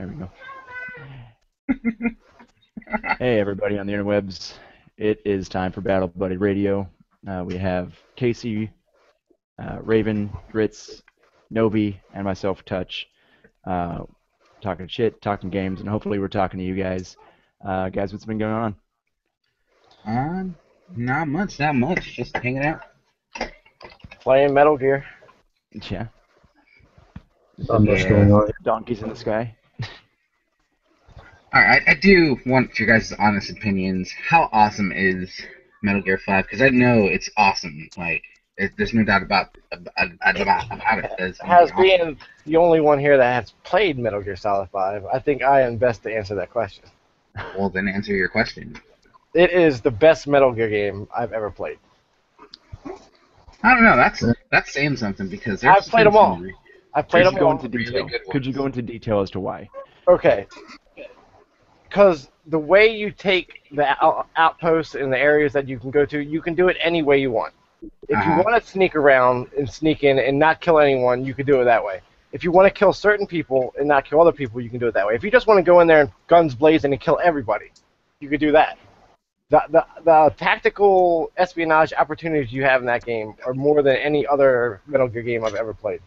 There we go. Hey, everybody on the interwebs. It is time for BattleBuddiesRadio. We have Casey, Raven, Grits, Novi, and myself, Touch, talking shit, talking games, and hopefully we're talking to you guys. Guys, what's been going on? Not much. Just hanging out. Playing Metal Gear. Yeah. Not much going on. Donkeys in the sky. Alright, I do want your guys' honest opinions. How awesome is Metal Gear 5? Because I know it's awesome. Like, there's no doubt about it. As being the only one here that has played Metal Gear Solid 5, I think I am best to answer that question. Well, then answer your question. It is the best Metal Gear game I've ever played. I don't know. That's saying something because I've played them all. I've played them all. Could you go into detail as to why? Okay. Because the way you take the outposts and the areas that you can go to, you can do it any way you want. If you want to sneak around and sneak in and not kill anyone, you can do it that way. If you want to kill certain people and not kill other people, you can do it that way. If you just want to go in there and guns blazing and kill everybody, you could do that. The tactical espionage opportunities you have in that game are more than any other Metal Gear game I've ever played.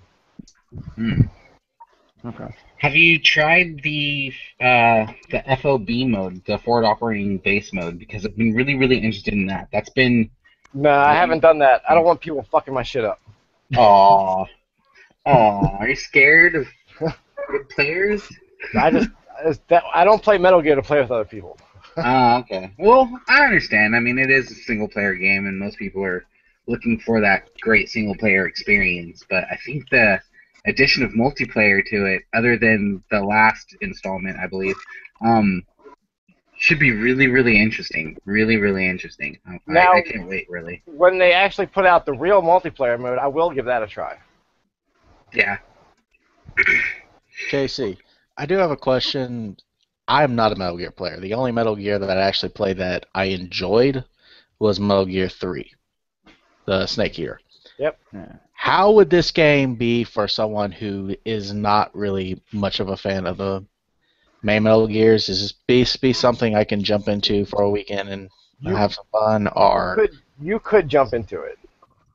Okay. Have you tried the FOB mode, the forward operating base mode? Because I've been really interested in that. That's been... No, I haven't done that. I don't want people fucking my shit up. Aww. Are you scared of good players? I don't play Metal Gear to play with other people. Oh, okay. Well, I understand. I mean, it is a single-player game, and most people are looking for that great single-player experience. But I think the addition of multiplayer to it, other than the last installment, I believe, should be really interesting. Really interesting. I can't wait, really. When they actually put out the real multiplayer mode, I will give that a try. Yeah. JC, I do have a question. I'm not a Metal Gear player. The only Metal Gear that I actually played that I enjoyed was Metal Gear 3, the Snake Eater. Yep. Yeah. How would this game be for someone who is not really much of a fan of the main Metal Gears? Is this be something I can jump into for a weekend and have some fun? Or you could jump into it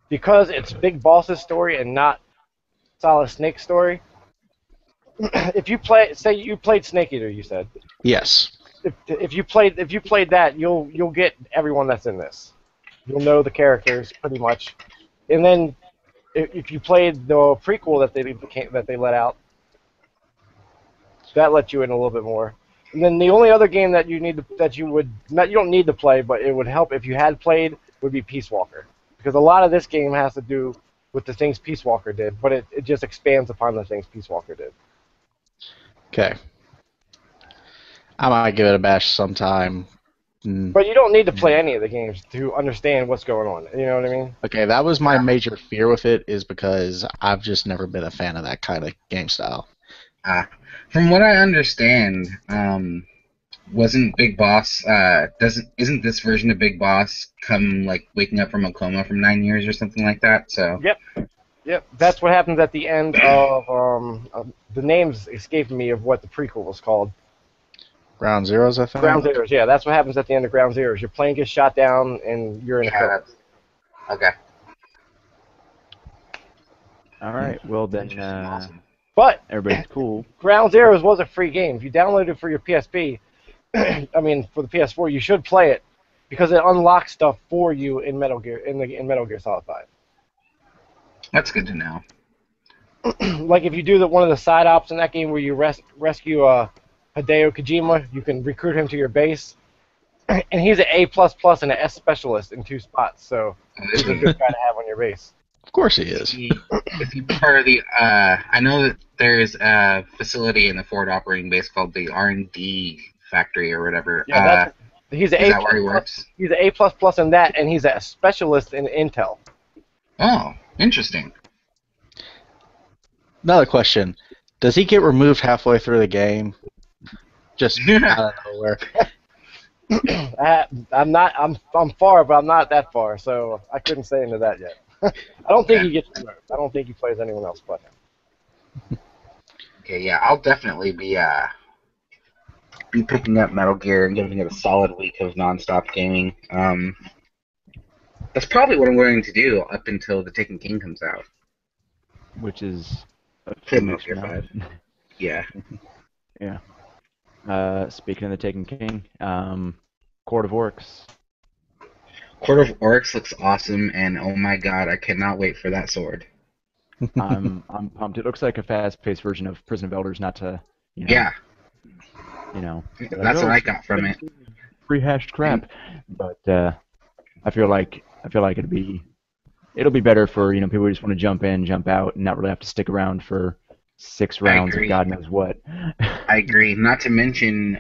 because it's Big Boss's story and not Solid Snake's story. If you say you played Snake Eater, you said. yes. If you played that, you'll get everyone that's in this. You'll know the characters pretty much, and then if you played the prequel that they let out, that lets you in a little bit more. And then the only other game that you don't need to play, but it would help if you had played, would be Peace Walker, because a lot of this game has to do with the things Peace Walker did, but it just expands upon the things Peace Walker did. Okay. I might give it a bash sometime. But you don't need to play any of the games to understand what's going on. You know what I mean? Okay, that was my major fear with it, is because I've just never been a fan of that kind of game style. From what I understand, wasn't Big Boss isn't this version of Big Boss come like waking up from a coma from 9 years or something like that? So. Yep. That's what happens at the end of the names escaped me of what the prequel was called. Ground Zeroes, I think. Ground Zeroes, yeah. That's what happens at the end of Ground Zeroes. Your plane gets shot down and you're in a coma. Okay. All right. Well then, Awesome. But everybody's cool. Ground Zeroes was a free game. If you download it for your PSP, for the PS4, you should play it because it unlocks stuff for you in Metal Gear in Metal Gear Solid 5. That's good to know. Like if you do one of the side ops in that game where you rescue Hideo Kojima, you can recruit him to your base, and he's an A++ and an S specialist in 2 spots, so he's a good guy to have on your base. Of course he is. If you part of the, I know that there's a facility in the forward operating base called the R&D factory or whatever. Yeah, he's an is that where he works? He's an A++ in that, and he's a specialist in Intel. Oh, interesting. Another question. Does he get removed halfway through the game? Just out of nowhere. I'm far, but I'm not that far, so I couldn't say into that yet. I don't think he gets removed. I don't think he plays anyone else but him. Okay, yeah, I'll definitely be be picking up Metal Gear and giving it a solid week of nonstop gaming. That's probably what I'm going to do up until The Taken King comes out. Which is a Play few Metal weeks Gear from now. 5. Yeah. Yeah. Speaking of the Taken King, Court of Orcs. Court of Orcs looks awesome, and oh my god, I cannot wait for that sword. I'm pumped. It looks like a fast-paced version of Prison of Elders, not to Yeah, that's what I got from it. Rehashed crap, but I feel like it'll be better for people who just want to jump in, jump out, and not really have to stick around for 6 rounds of agree. God knows what. I agree. Not to mention,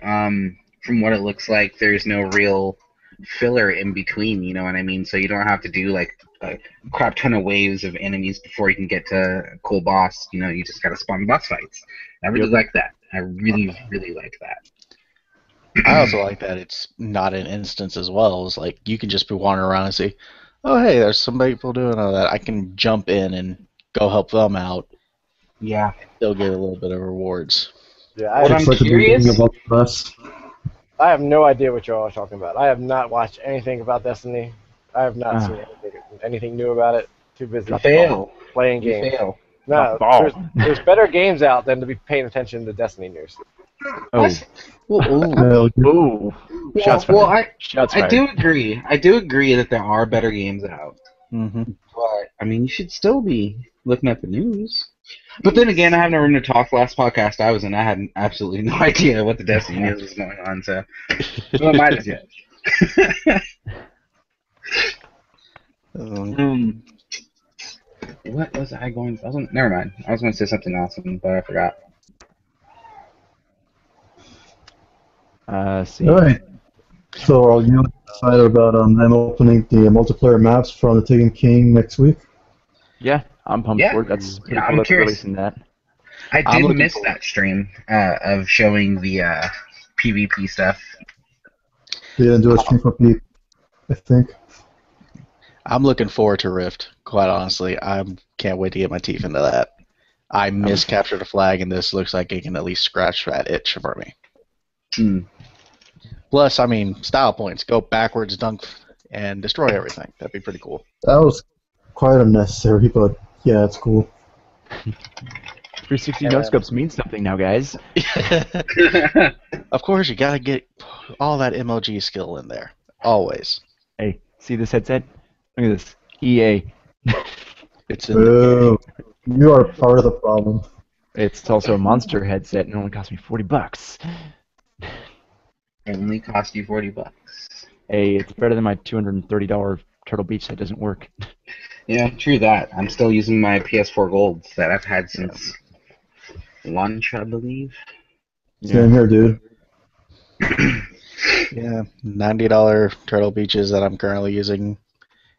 from what it looks like, there's no real filler in between. You know what I mean? So you don't have to do like a crap ton of waves of enemies before you can get to a cool boss. You just gotta spawn boss fights. I really like that. I really, really like that. I also like that it's not an instance as well. It's like you can just be wandering around and see, oh hey, there's some people doing all that. I can jump in and go help them out. Yeah. Still get a little bit of rewards. Yeah, What I'm It's like the curious. beginning of All of Us. I have no idea what y'all are talking about. I have not watched anything about Destiny. I have not seen anything new about it. Too busy playing You games. fail. No, there's better games out than to be paying attention to Destiny news. Oh, Well, ooh. Shots fired. Well, Shots I fired. do agree. I do agree that there are better games out. Mm-hmm. But, I mean, you should still be looking at the news. But then again, I have no room to talk. Last podcast I was in, I had absolutely no idea what the Destiny news was going on, so who am I to judge? What was I going to... Never mind. I was going to say something awesome, but I forgot. See. alright. So are you excited about them opening the multiplayer maps from the Taken King next week? Yeah, I'm pumped Yeah. for it. That's pretty Yeah, cool I'm that they're curious. releasing that. I I'm did looking miss forward. that stream of showing the PvP stuff. They didn't do a stream for Pete, I think. I'm looking forward to Rift, quite honestly. I can't wait to get my teeth into that. I miscaptured a flag, and this looks like it can at least scratch that itch for me. Hmm. Plus, I mean, style points. Go backwards, dunk, and destroy everything. That'd be pretty cool. That was quite unnecessary, but yeah, it's cool. 360 no-scopes mean something now, guys. Of course, you gotta get all that MLG skill in there. Always. Hey, see this headset? Look at this. EA. It's in the Boo. You are part of the problem. It's also a monster headset, and it only cost me $40. Only cost you $40. Hey, it's better than my $230 Turtle Beach that doesn't work. Yeah, true that. I'm still using my PS4 Golds that I've had since lunch, I believe. Same here, dude. Yeah, $90 Turtle Beaches that I'm currently using,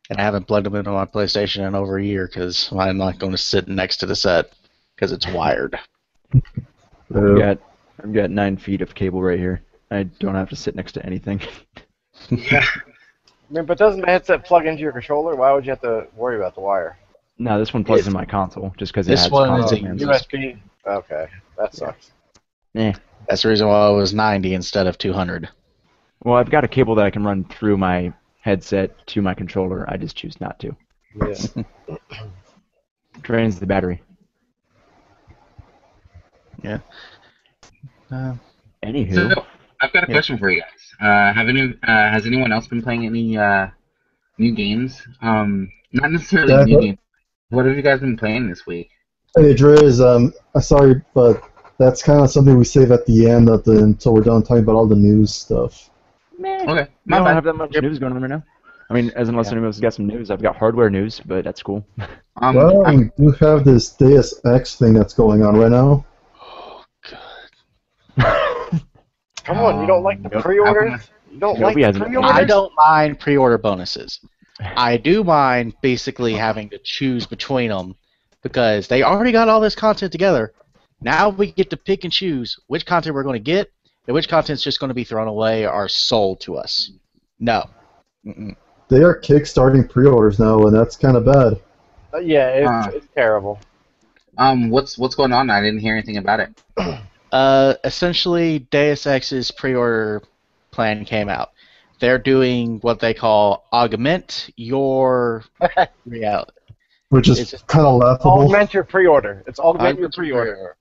and I haven't plugged them into my PlayStation in over a year because I'm not going to sit next to the set because it's wired. Boo. I've got 9 feet of cable right here. I don't have to sit next to anything. Yeah. I mean, but doesn't the headset plug into your controller? Why would you have to worry about the wire? No, this one plugs in my console just because it This has one console is a commands. USB? Okay, that sucks. Eh. That's the reason why it was 90 instead of 200. Well, I've got a cable that I can run through my headset to my controller. I just choose not to. Yeah. Drains the battery. Yeah. Anywho. So, I've got a question for you guys. Has anyone else been playing any new games? Not necessarily Yeah, new games. What have you guys been playing this week? Hey, Driz, I'm sorry, but that's kind of something we save at the end until we're done talking about all the news stuff. Meh. Okay, I my don't bad. have that much news going on right now. I mean, unless anyone else has got some news, I've got hardware news, but that's cool. Well, we do have this Deus Ex thing that's going on right now. Oh, God. Come on, you don't like the pre-orders? You don't like Nobody the has an pre-orders? I don't mind pre-order bonuses. I do mind basically having to choose between them because they already got all this content together. Now we get to pick and choose which content we're going to get and which content's just going to be thrown away or sold to us. No. Mm-mm. They are kickstarting pre-orders now, and that's kind of bad. Yeah, it's terrible. What's going on? I didn't hear anything about it. Essentially, Deus Ex's pre-order plan came out. They're doing what they call augment your reality. Which is It's kind of laughable. Augment your pre-order. It's augment your Augment your pre-order.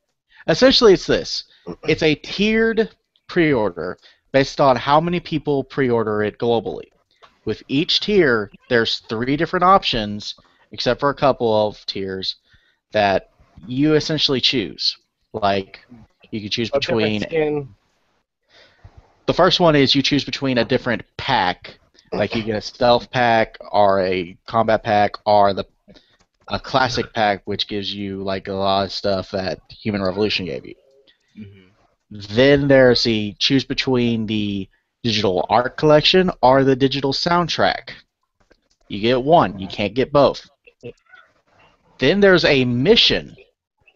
Essentially, it's this. It's a tiered pre-order based on how many people pre-order it globally. With each tier, there's 3 different options, except for a couple of tiers, that you essentially choose. Like, you can choose A different between... skin. The first one is you choose between a different pack. Like, you get a stealth pack, or a combat pack, or a classic pack, which gives you like a lot of stuff that Human Revolution gave you. Then there's the choose between the digital art collection or the digital soundtrack. You get one. You can't get both. Then there's a mission.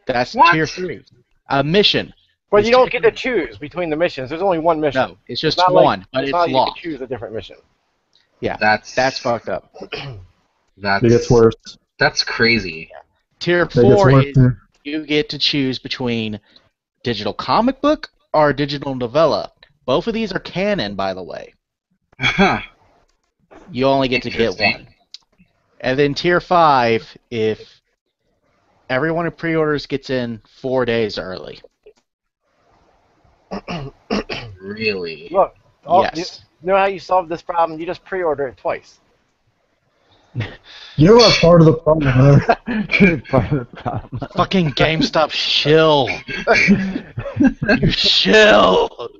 That's What? tier 3. A mission. But It's you don't tier get to 3. choose between the missions. There's only one mission. No, it's just not one, like, but it's not like you locked. can choose a different mission. Yeah, That's fucked up. That's It gets worse. That's crazy. Tier It gets 4 worse. is you get to choose between digital comic book or digital novella. Both of these are canon, by the way. Huh. You only get to get Interesting. one. And then tier 5, if everyone who pre-orders gets in 4 days early. Really? Look, Yes. you know how you solve this problem? You just pre-order it twice. You know what part of the problem there? Part of the problem. Fucking GameStop shill. You shill.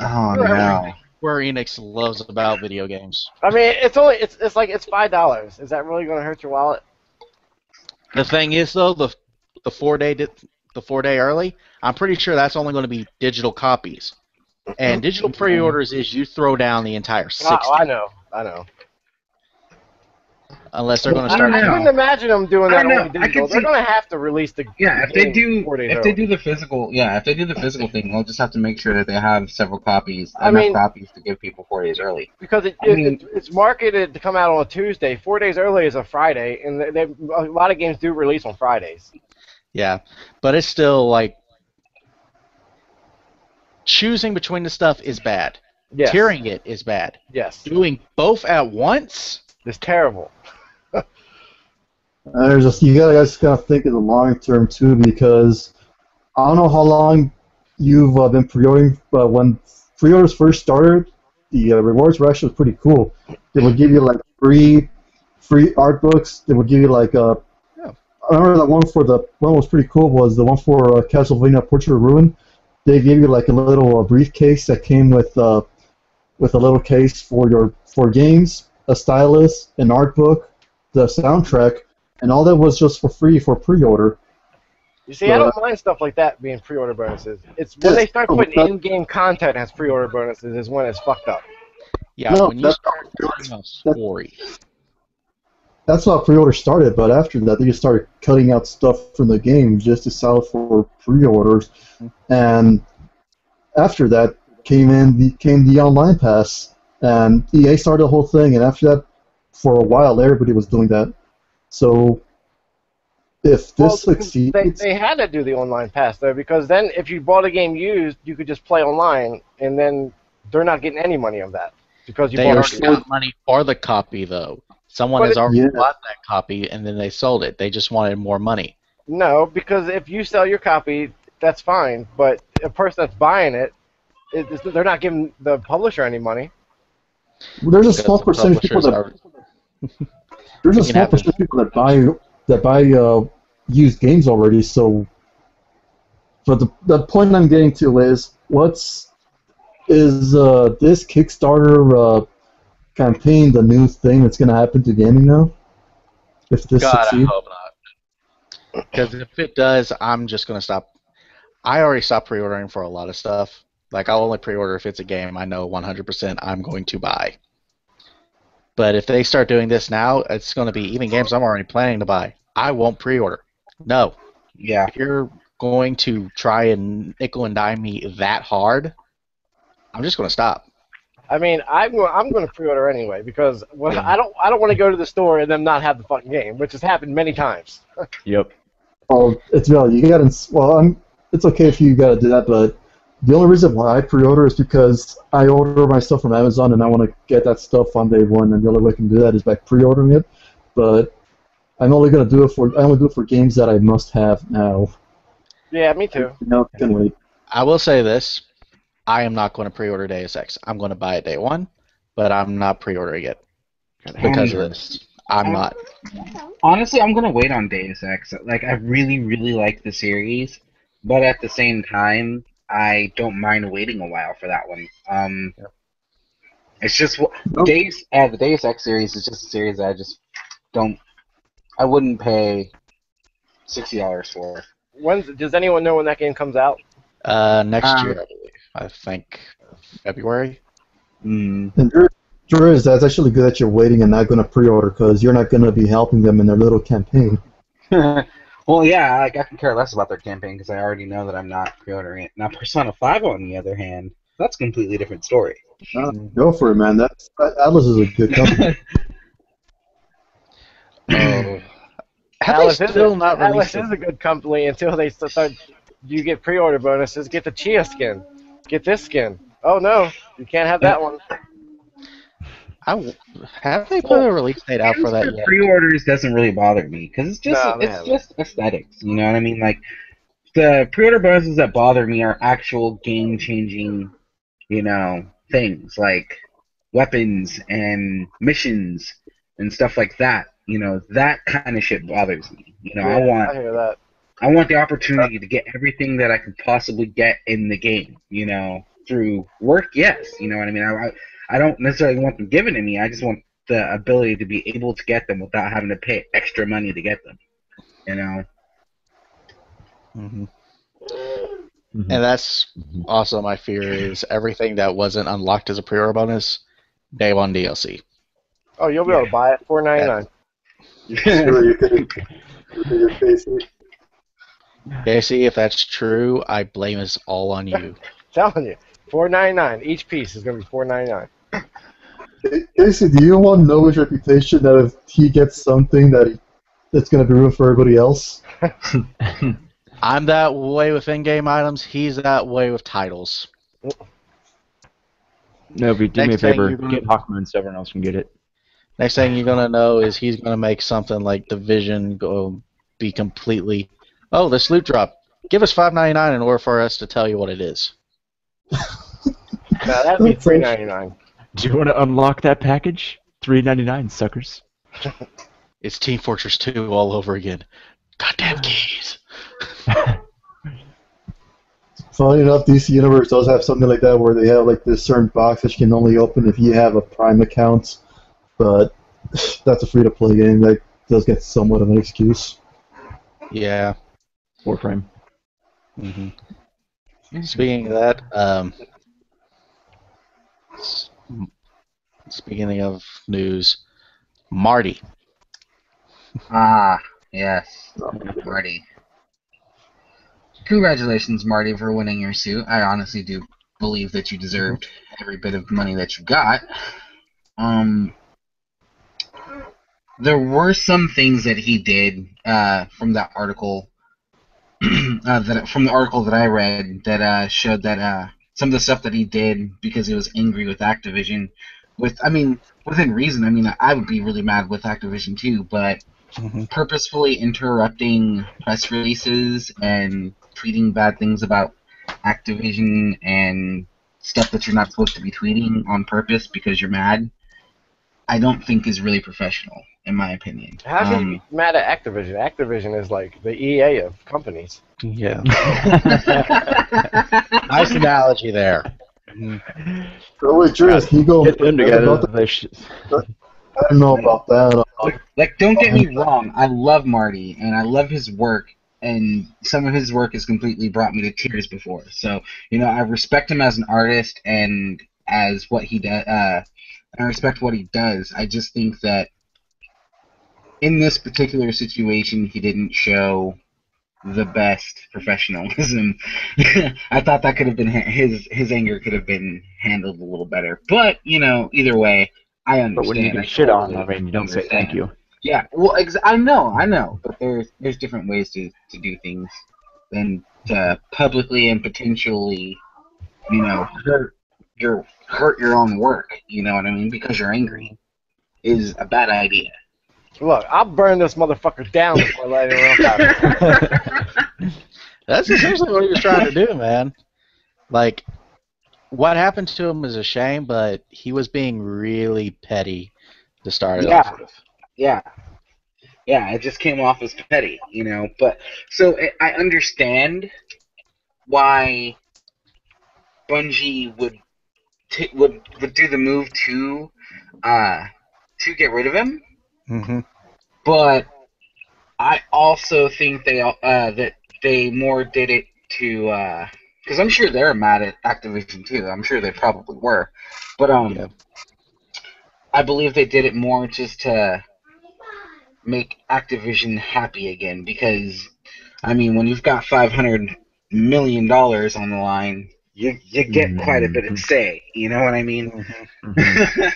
Oh no. Where Enix loves about video games. I mean, it's like it's $5. Is that really going to hurt your wallet? The thing is, though, the 4 day early, I'm pretty sure that's only going to be digital copies. And digital pre-orders is you throw down the entire 60. Oh, I know. Unless they're going to I start. don't I know. couldn't imagine them doing that I don't know. only I digital. could They're see- going to have to release the Yeah, if they game do 4 days if early. they do the physical thing, they'll just have to make sure that they have several copies, I enough mean- copies to give people 4 days early. Because I mean- it's marketed to come out on a Tuesday. 4 days early is a Friday, and a lot of games do release on Fridays. Yeah, but it's still like choosing between the stuff is bad. Yes. Tiering it is bad. Yes. Doing both at once. It's terrible. There's just you guys gotta think of the long term too, because I don't know how long you've been pre-ordering, but when pre-orders first started, the rewards were actually pretty cool. They would give you like free art books. They would give you like I remember that one was pretty cool was the one for Castlevania Portrait of Ruin. They gave you like a little briefcase that came with a little case for games, a stylus, an art book, the soundtrack. And all that was just for free for pre-order. You see, I don't mind stuff like that being pre-order bonuses. It's when they start putting in-game content as pre-order bonuses is when it's fucked up. Yeah, No, when you that's start doing a story. That's how pre-order started, but after that, they just started cutting out stuff from the game just to sell for pre-orders. And after that came the online pass, and EA started the whole thing. And after that, for a while, everybody was doing that. So if this succeeds, They had to do the online pass though, because then if you bought a game used, you could just play online, and then they're not getting any money of that because you They bought already it. got money for the copy, though. Someone But has already Yeah. bought that copy, and then they sold it. They just wanted more money. No, because if you sell your copy, that's fine. But a person that's buying they're not giving the publisher any money. there's a Because small the percentage of people publishers that are- there's a It can small happen. percentage of people that buy used games already. So, but the point I'm getting to is this Kickstarter campaign the new thing that's going to happen to gaming now? If this God, I succeeds, hope not. Because if it does, I'm just going to stop. I already stopped pre-ordering for a lot of stuff. Like, I'll only pre-order if it's a game I know 100% I'm going to buy. But if they start doing this now, it's going to be even games I'm already planning to buy. I won't pre-order. No. Yeah. If you're going to try and nickel and dime me that hard, I'm just going to stop. I mean, I'm going to pre-order anyway because I don't want to go to the store and them not have the fucking game, which has happened many times. Yep. well, it's well, you got to. Well, it's okay if you gotta do that, but the only reason why I pre-order is because I order my stuff from Amazon and I want to get that stuff on day one, and the only way I can do that is by pre-ordering it. But I only do it for games that I must have now. Yeah, me too. No, can wait. I will say this. I am not going to pre-order Deus Ex. I'm going to buy it day one, but I'm not pre-ordering it because of this. I'm not. Honestly, I'm gonna wait on Deus Ex. Like, I really, really like the series, but at the same time, I don't mind waiting a while for that one. It's just the Deus Ex series is just a series that I just don't. I wouldn't pay $60 for. Does anyone know when that game comes out? Next year, I believe. I think February. And Drew, that's actually good that you're waiting and not going to pre-order because you're not going to be helping them in their little campaign. Well, yeah, I can care less about their campaign because I already know that I'm not pre-ordering it. Now, Persona 5, on the other hand, that's a completely different story. Go for it, man. Atlas is a good company. Oh. Atlas is a good company until they start. You get pre-order bonuses. Get the Chia skin. Get this skin. Oh no, you can't have that one. Have they put a release date out for that yet? Pre-orders doesn't really bother me because it's just aesthetics. You know what I mean? Like, the pre-order bonuses that bother me are actual game-changing, things like weapons and missions and stuff like that. That kind of shit bothers me. I hear that. I want the opportunity to get everything that I could possibly get in the game. Through work, yes. You know what I mean? I don't necessarily want them given to me. I just want the ability to be able to get them without having to pay extra money to get them. Mm-hmm. And that's also my fear is everything that wasn't unlocked as a pre-order bonus, day one DLC. Oh, you'll be able to buy it $4.99. Sure, you could. Casey, if that's true, I blame us all on you. Telling you, $4.99 each piece is going to be $4.99. Casey, do you want to know his reputation that if he gets something that's going to be ruined for everybody else? I'm that way with in-game items. He's that way with titles. No, but do me a favor. Get Hawkman so everyone else can get it. Next thing you're going to know is he's going to make something like Division go be completely, oh, this loot drop. Give us $5.99 in order for us to tell you what it is. No, that'd be $3.99. Do you want to unlock that package? $3.99, suckers. It's Team Fortress 2 all over again. Goddamn keys. Funny enough, DC Universe does have something like that where they have like this certain box that you can only open if you have a Prime account, but that's a free-to-play game. That does get somewhat of an excuse. Yeah. Warframe. Mm-hmm. Speaking of that, speaking of news, Marty. Ah, yes, Marty. Congratulations, Marty, for winning your suit. I honestly do believe that you deserved every bit of money that you got. There were some things that he did from that article, from the article that I read, that showed that some of the stuff that he did because he was angry with Activision. Within reason. I would be really mad with Activision too, but purposefully interrupting press releases and tweeting bad things about Activision and stuff that you're not supposed to be tweeting on purpose because you're mad, I don't think is really professional, in my opinion. How can you be mad at Activision? Activision is like the EA of companies. Yeah. Nice analogy there. Oh, wait, Drew, can you go get them together? I don't know about that. Like, don't get me wrong. I love Marty, and I love his work, and some of his work has completely brought me to tears before. So, I respect him as an artist and as what he does. I respect what he does. I just think that in this particular situation, he didn't show the best professionalism. I thought that could have been his anger could have been handled a little better. But either way, I understand. But when you get shit on, you don't say thank you. Yeah, well, I know, but there's different ways to do things than to publicly and potentially, you know, hurt your own work. You know what I mean? Because you're angry is a bad idea. Look, I'll burn this motherfucker down before I let anyone else have it. That's essentially what he was trying to do, man. Like, what happened to him is a shame, but he was being really petty to start it off with. Yeah. Yeah, it just came off as petty, you know. But so I understand why Bungie would do the move to get rid of him. Mm-hmm. But I also think that they more did it to because I'm sure they're mad at Activision too. I'm sure they probably were, but I believe they did it more just to make Activision happy again. Because I mean, when you've got $500 million on the line, you get quite a bit of say. You know what I mean? Mm-hmm.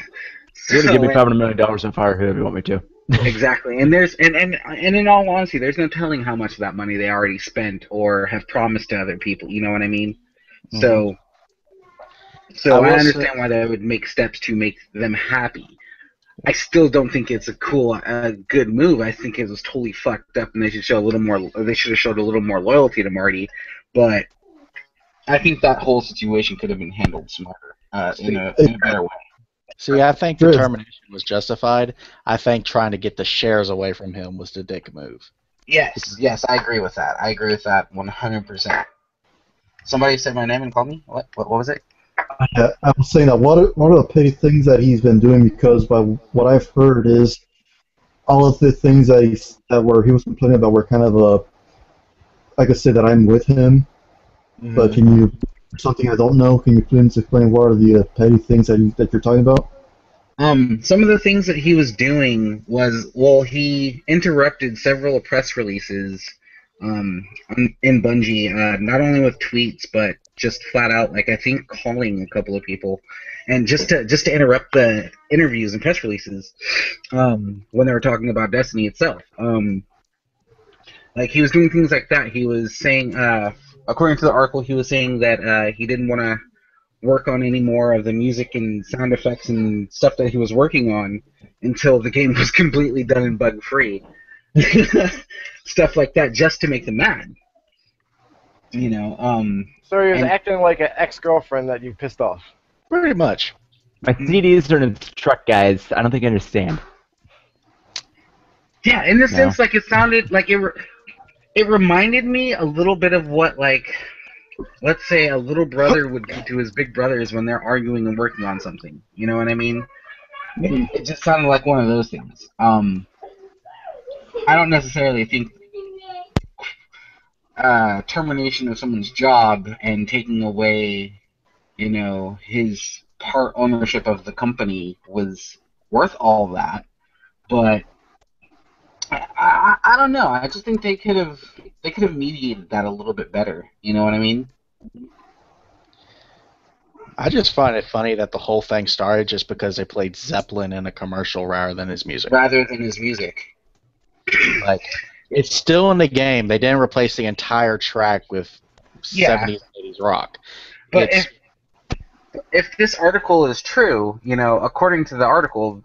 You're gonna give me $500 million on fire if you want me to. Exactly, and in all honesty, there's no telling how much of that money they already spent or have promised to other people. You know what I mean? Mm-hmm. So I understand why they would make steps to make them happy. I still don't think it's a good move. I think it was totally fucked up, and they should show a little more. They should have showed a little more loyalty to Marty. But I think that whole situation could have been handled smarter, in a better way. See, I think the termination was justified. I think trying to get the shares away from him was the dick move. Yes, I agree with that. I agree with that 100%. Somebody said my name and called me? What was it? I was saying that what are the petty things that he's been doing, because by what I've heard is all of the things that he was complaining about were kind of I could say that I'm with him, but can you, something I don't know, can you please explain what are the petty things that you're talking about? Some of the things that he was doing was, he interrupted several press releases in Bungie, not only with tweets, but just flat out, like, I think calling a couple of people, and just to interrupt the interviews and press releases when they were talking about Destiny itself. Like, he was doing things like that. He was saying, according to the article, he was saying that he didn't want to work on any more of the music and sound effects and stuff that he was working on until the game was completely done and bug-free. Stuff like that, just to make them mad. You know, So he was acting like an ex-girlfriend that you pissed off. Pretty much. My CDs are in the truck, guys. I don't think I understand. Yeah, in the sense, like, it sounded like it reminded me a little bit of what, like, let's say a little brother would do to his big brothers when they're arguing and working on something. You know what I mean? It just sounded like one of those things. I don't necessarily think termination of someone's job and taking away, you know, his part ownership of the company was worth all that. But I don't know. I just think they could have mediated that a little bit better. You know what I mean? I just find it funny that the whole thing started just because they played Zeppelin in a commercial rather than his music. Like, it's still in the game. They didn't replace the entire track with 70s and 80s rock. But if this article is true, you know, according to the article,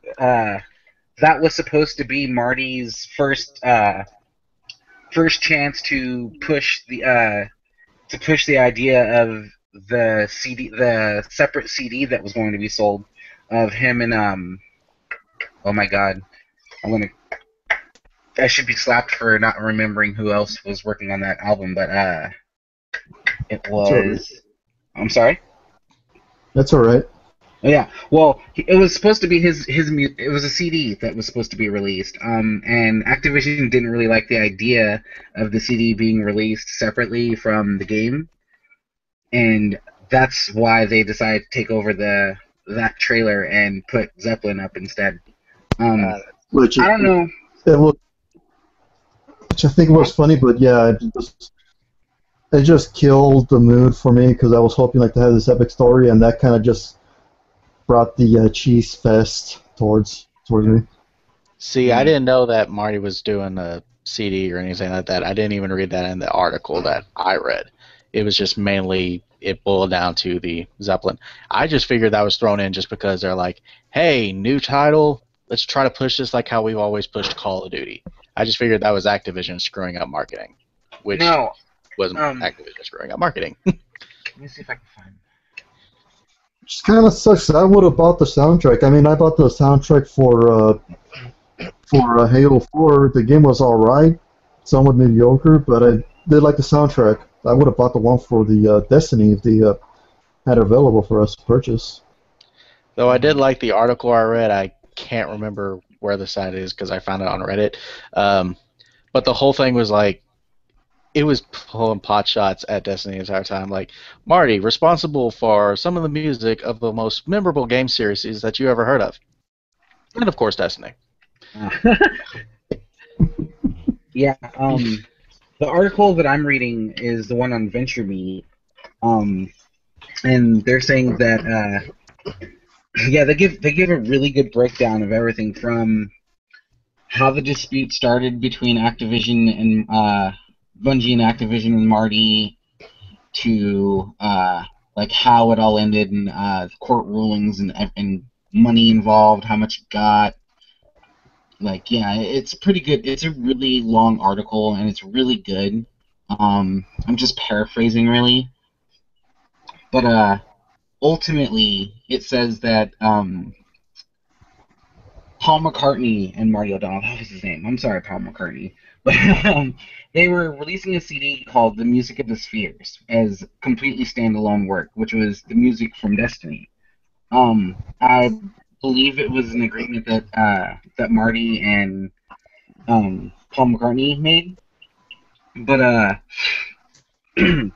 that was supposed to be Marty's first chance to push the idea of the CD, the separate CD that was going to be sold of him and oh my god, I should be slapped for not remembering who else was working on that album, but it was. I'm sorry. That's all right. Yeah, well, it was supposed to be his. It was a CD that was supposed to be released. And Activision didn't really like the idea of the CD being released separately from the game, and that's why they decided to take over that trailer and put Zeppelin up instead. I don't know. Which I think was funny, but yeah, it just killed the mood for me because I was hoping like to have this epic story, and that kind of just brought the cheese fest towards me. See, I didn't know that Marty was doing a CD or anything like that. I didn't even read that in the article that I read. It was just mainly, it boiled down to the Zeppelin. I just figured that was thrown in just because they're like, hey, new title, let's try to push this like how we've always pushed Call of Duty. I just figured that was Activision screwing up marketing, which wasn't Activision screwing up marketing. Let me see if I can find it. Just kind of sucks. I would have bought the soundtrack. I mean, I bought the soundtrack for Halo 4. The game was alright, somewhat mediocre, but I did like the soundtrack. I would have bought the one for the Destiny if they had it available for us to purchase. Though I did like the article I read. I can't remember where the site is because I found it on Reddit. But the whole thing was like, it was pulling pot shots at Destiny the entire time. Like, Marty, responsible for some of the music of the most memorable game series that you ever heard of. And of course, Destiny. Yeah, the article that I'm reading is the one on VentureBeat, and they're saying that they give a really good breakdown of everything from how the dispute started between Activision and Bungie and Activision and Marty to like how it all ended and court rulings and money involved, how much it got. Like, yeah, it's pretty good. It's a really long article, and it's really good. I'm just paraphrasing, really. But ultimately, it says that Paul McCartney and Marty O'Donnell, that was his name. I'm sorry, Paul McCartney. But they were releasing a CD called The Music of the Spheres as completely standalone work, which was the music from Destiny. I believe it was an agreement that that Marty and Paul McCartney made, but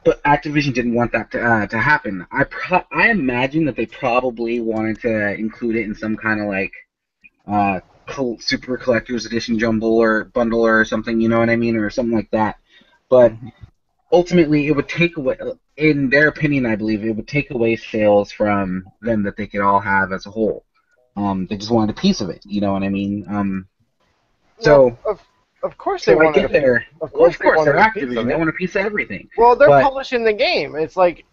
but Activision didn't want that to happen. I imagine that they probably wanted to include it in some kind of like super collector's edition jumble or bundle or something, you know what I mean, or something like that. But ultimately, it would take away, in their opinion, I believe, it would take away sales from them that they could all have as a whole. They just wanted a piece of it, you know what I mean? So of course they wanted there. Of course they're Activision. They want a piece of everything. Well, they're publishing the game. It's like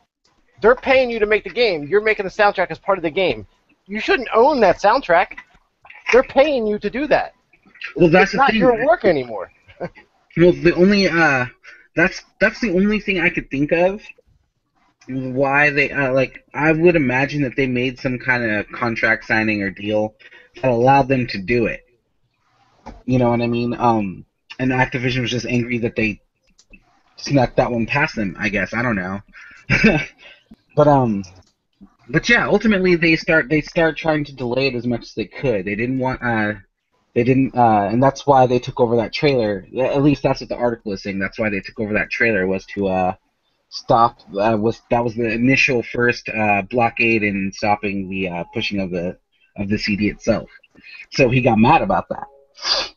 they're paying you to make the game. You're making the soundtrack as part of the game. You shouldn't own that soundtrack. They're paying you to do that. Well, that's it's not your work anymore. Well, the only that's the only thing I could think of. Why they like? I would imagine that they made some kind of contract signing or deal that allowed them to do it. You know what I mean? And Activision was just angry that they snuck that one past them. I guess I don't know. But yeah, ultimately they start trying to delay it as much as they could. They didn't want and that's why they took over that trailer. At least that's what the article is saying. That's why they took over that trailer, was to stop. That was the initial first blockade in stopping the pushing of the CD itself. So he got mad about that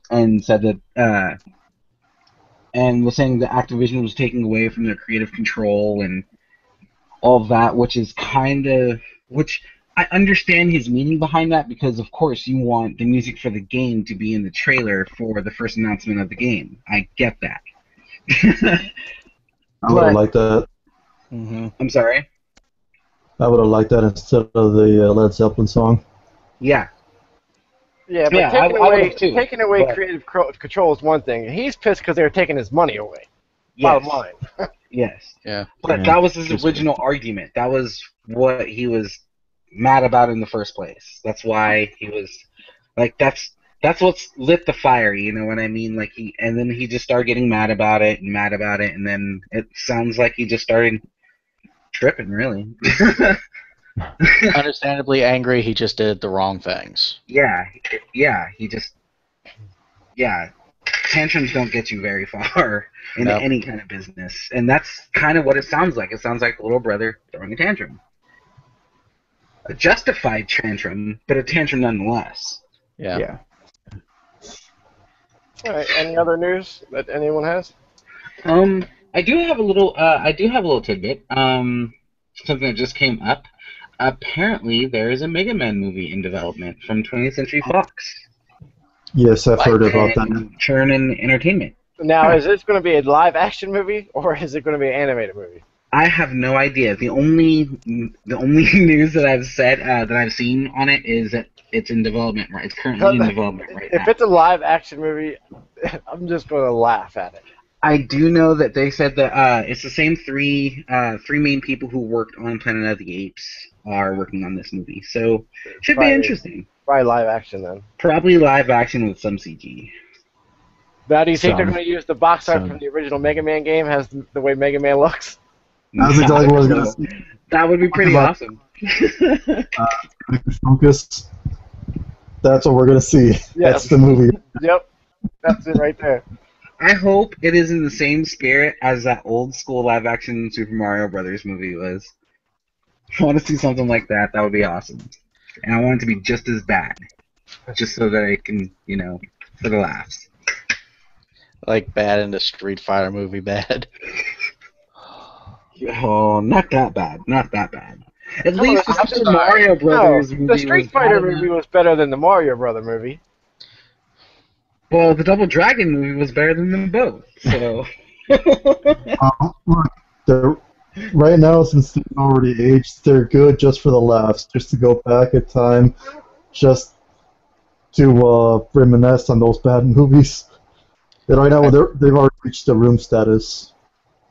and said that and was saying that Activision was taking away from their creative control and all of that, which I understand his meaning behind that, because of course you want the music for the game to be in the trailer for the first announcement of the game. I get that. I would have liked that. Mm-hmm. I'm sorry? I would have liked that instead of the Led Zeppelin song. Yeah. Yeah, but taking away creative control is one thing. He's pissed because they were taking his money away. Yes. Bottom line. Yes. Yeah. But that was his original argument. That was what he was mad about in the first place. That's why he was like, that's what's lit the fire, you know what I mean? Like and then he just started getting mad about it, and then it sounds like he just started tripping, really. Understandably angry, he just did the wrong things. Yeah, he just tantrums don't get you very far in any kind of business, and that's kind of what it sounds like. It sounds like a little brother throwing a tantrum. A justified tantrum, but a tantrum nonetheless. Yeah. All right. Any other news that anyone has? I do have a little tidbit. Something that just came up. Apparently, there is a Mega Man movie in development from 20th Century Fox. Yes, I've heard about that. Churn Entertainment. Now, is this going to be a live-action movie, or is it going to be an animated movie? I have no idea. The only news that I've seen on it is that it's in development. Right, it's currently in development right now. If it's a live action movie, I'm just going to laugh at it. I do know that they said that it's the same three main people who worked on Planet of the Apes are working on this movie, so should be interesting. Probably live action then. Probably live action with some CG. Now, do you think they're going to use the box art from the original Mega Man game? Has the way Mega Man looks? That's exactly what I was going to say. That would be pretty awesome. Focus. That's what we're going to see. Yes. That's the movie. Yep. That's it right there. I hope it is in the same spirit as that old school live action Super Mario Brothers movie was. I want to see something like that. That would be awesome. And I want it to be just as bad. Just so that I can, for the laughs. Like bad in the Street Fighter movie bad. Oh, not that bad. Not that bad. At least the Super Mario Brothers movie. The Street Fighter movie was better than the Mario Brother movie. Well, the Double Dragon movie was better than them both. So. Right now, since they've already aged, they're good just for the laughs, just to go back in time, just to reminisce on those bad movies. And right now, they've already reached the room status.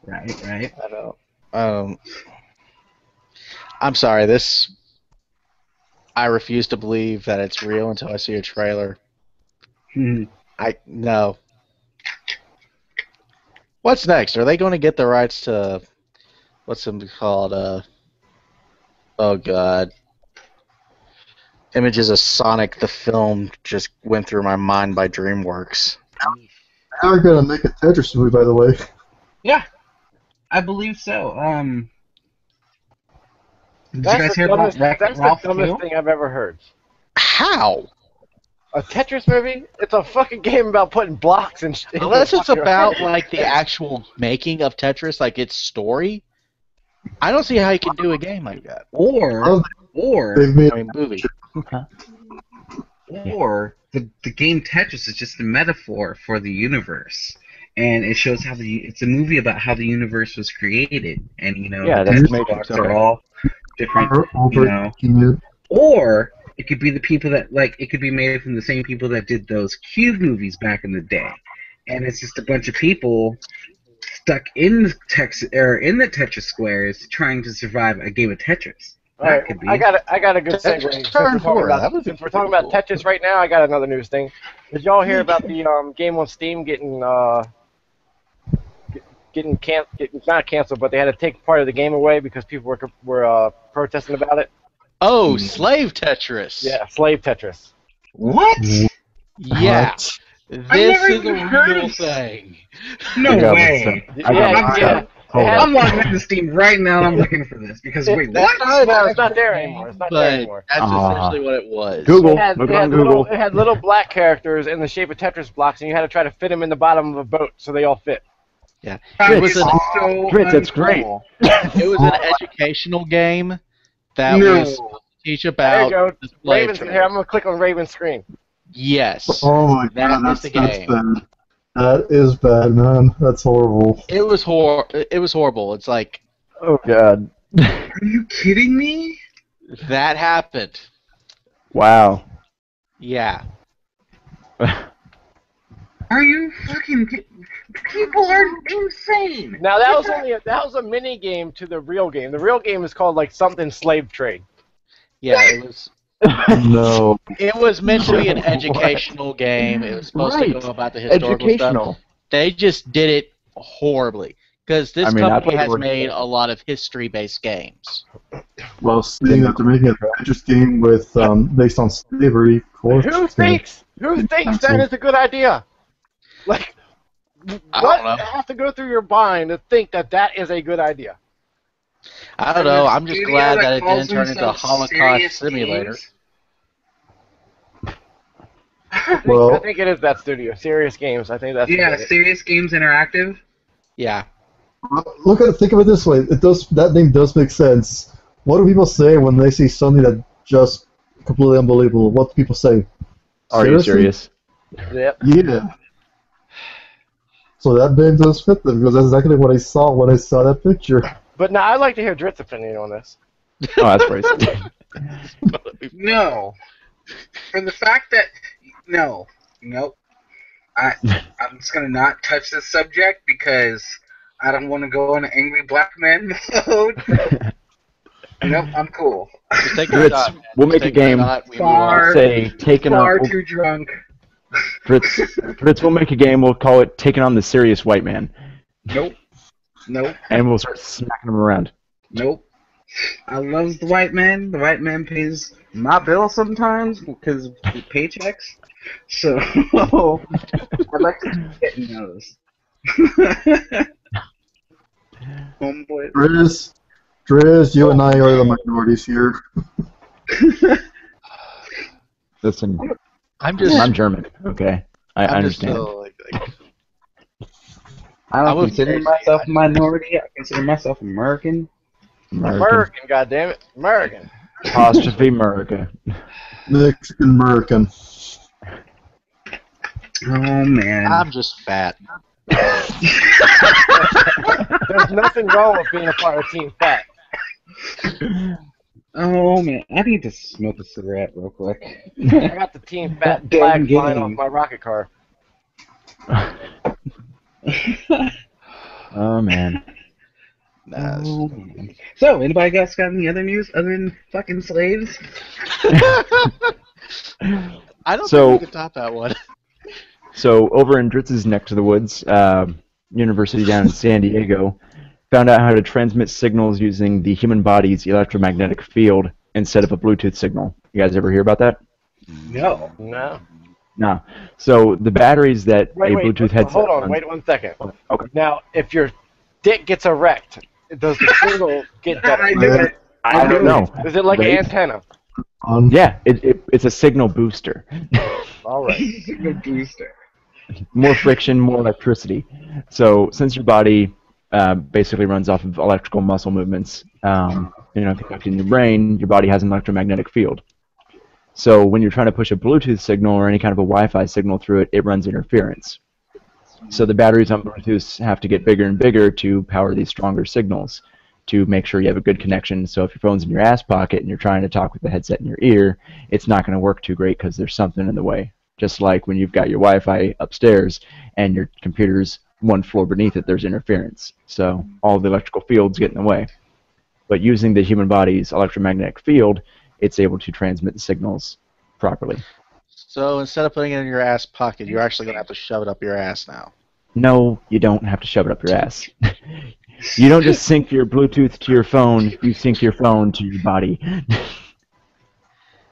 Right. I know. I'm sorry. I refuse to believe that it's real until I see a trailer. No. What's next? Are they going to get the rights to what's it called? Oh God. Images of Sonic the film just went through my mind by DreamWorks. They're going to make a Tetris movie, by the way. Yeah, I believe so. Did That's you guys hear about That's the dumbest thing I've ever heard. How? A Tetris movie? It's a fucking game about putting blocks and shit. Unless it's about like the actual making of Tetris, like its story. I don't see how you can do a game like that. Or movie. Or the game Tetris is just a metaphor for the universe, and it shows how it's a movie about how the universe was created, and the Tetris blocks are all different, Or it could be the people that it could be made from the same people that did those Cube movies back in the day, and it's just a bunch of people stuck in the Tetris squares trying to survive a game of Tetris. Right, I got a good segue. Since we're talking about Tetris right now, I got another news thing. Did y'all hear about the game on Steam getting not canceled, but they had to take part of the game away because people were protesting about it? Oh, Slave Tetris. Yeah, Slave Tetris. What? Yeah. This is a real thing. No way. I'm logging into Steam right now and I'm looking for this because wait, what? No, it's not there anymore. It's not there anymore. That's essentially what it was. Google. It had little black characters in the shape of Tetris blocks, and you had to try to fit them in the bottom of a boat so they all fit. Yeah. It's great. It was an educational game that was to teach about the slave trade. Here, I'm going to click on Raven's screen. Yes. Oh my God, that's bad. That is bad, man. That's horrible. It was horrible. It's like, oh God. Are you kidding me? That happened. Wow. Yeah. Are you fucking people are insane. Now that was a mini game to the real game. The real game is called like something slave trade. Yeah, it was. No. It was meant to be an educational game. It was supposed to go about the historical stuff. They just did it horribly because this company has made a lot of history-based games. Well, seeing that they're making a Tetris game with based on slavery, of course. Who thinks that is a good idea? Like, what has to go through your mind to think that is a good idea? I don't know. I'm just glad that it didn't turn into a Holocaust simulator. Well, I think it is that studio, Serious Games. I think that's Serious Games Interactive. Yeah. Think of it this way. That name does make sense. What do people say when they see something that just completely unbelievable? What do people say? Are you serious? Yep. Yeah. So that name does fit them because that's exactly what I saw when I saw that picture. But now I'd like to hear Drit's opinion on this. Oh, that's racist. No. For the fact that nope. I'm just gonna not touch this subject because I don't want to go in angry black man mode. Nope, I'm cool. Just take Grits, a shot, man. we'll Just make a take game. shot, we move Far- on. Say taking on. Far too drunk. Grits, we'll make a game. We'll call it "Taking on the Serious White Man," Nope. and we'll start smacking him around. Nope. I love the white man. The white man pays my bill sometimes because of the paychecks. So I'd like to keep getting those. Homeboy. Driz, you and I are the minorities here. Listen, I'm German. Okay, I understand. I I don't would consider say- myself a minority. I consider myself American. American, goddammit. American. Apostrophe America. Mexican American. Oh man. I'm just fat. There's nothing wrong with being a part of Team Fat. Oh man. I need to smoke a cigarette real quick. I got the Team Fat Damn flag flying game. off my rocket car. Oh man. Nah, Oh, man. So, anybody else got any other news other than fucking slaves? I don't So- think we can top that one. So over in Dritz's neck to the woods, university down in San Diego, found out how to transmit signals using the human body's electromagnetic field instead of a Bluetooth signal. You guys ever hear about that? No. No. No. So the batteries that Wait, a Bluetooth headset hold on, runs- wait 1 second. Okay. Now, if your dick gets erect, does the signal get better? I knew it. I don't know. Is it like Wait. an antenna? Yeah, it's a signal booster. All right. Signal booster. More friction, more electricity. So since your body basically runs off of electrical muscle movements, conducting your brain, your body has an electromagnetic field. So when you're trying to push a Bluetooth signal or any kind of a Wi-Fi signal through it, it runs interference. So the batteries on Bluetooth have to get bigger and bigger to power these stronger signals to make sure you have a good connection. So if your phone's in your ass pocket and you're trying to talk with the headset in your ear, it's not going to work too great because there's something in the way. Just like when you've got your Wi-Fi upstairs and your computer's one floor beneath it, there's interference. So all the electrical fields get in the way. But using the human body's electromagnetic field, it's able to transmit the signals properly. So instead of putting it in your ass pocket, you're actually going to have to shove it up your ass now. No, you don't have to shove it up your ass. You don't just sync your Bluetooth to your phone, you sync your phone to your body.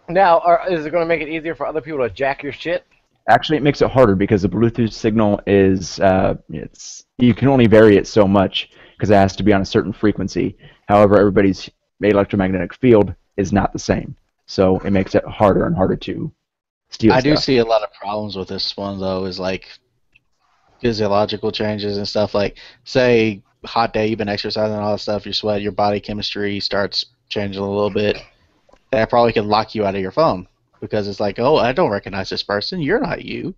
Now, is it going to make it easier for other people to jack your shit? Actually, it makes it harder because the Bluetooth signal is, you can only vary it so much because it has to be on a certain frequency. However, everybody's electromagnetic field is not the same. So it makes it harder and harder to steal I do stuff. see a lot of problems with this one, though, is like physiological changes and stuff. Like, say, hot day, you've been exercising and all that stuff, you sweat, your body chemistry starts changing a little bit. That probably could lock you out of your phone because it's like, oh, I don't recognize this person. You're not you.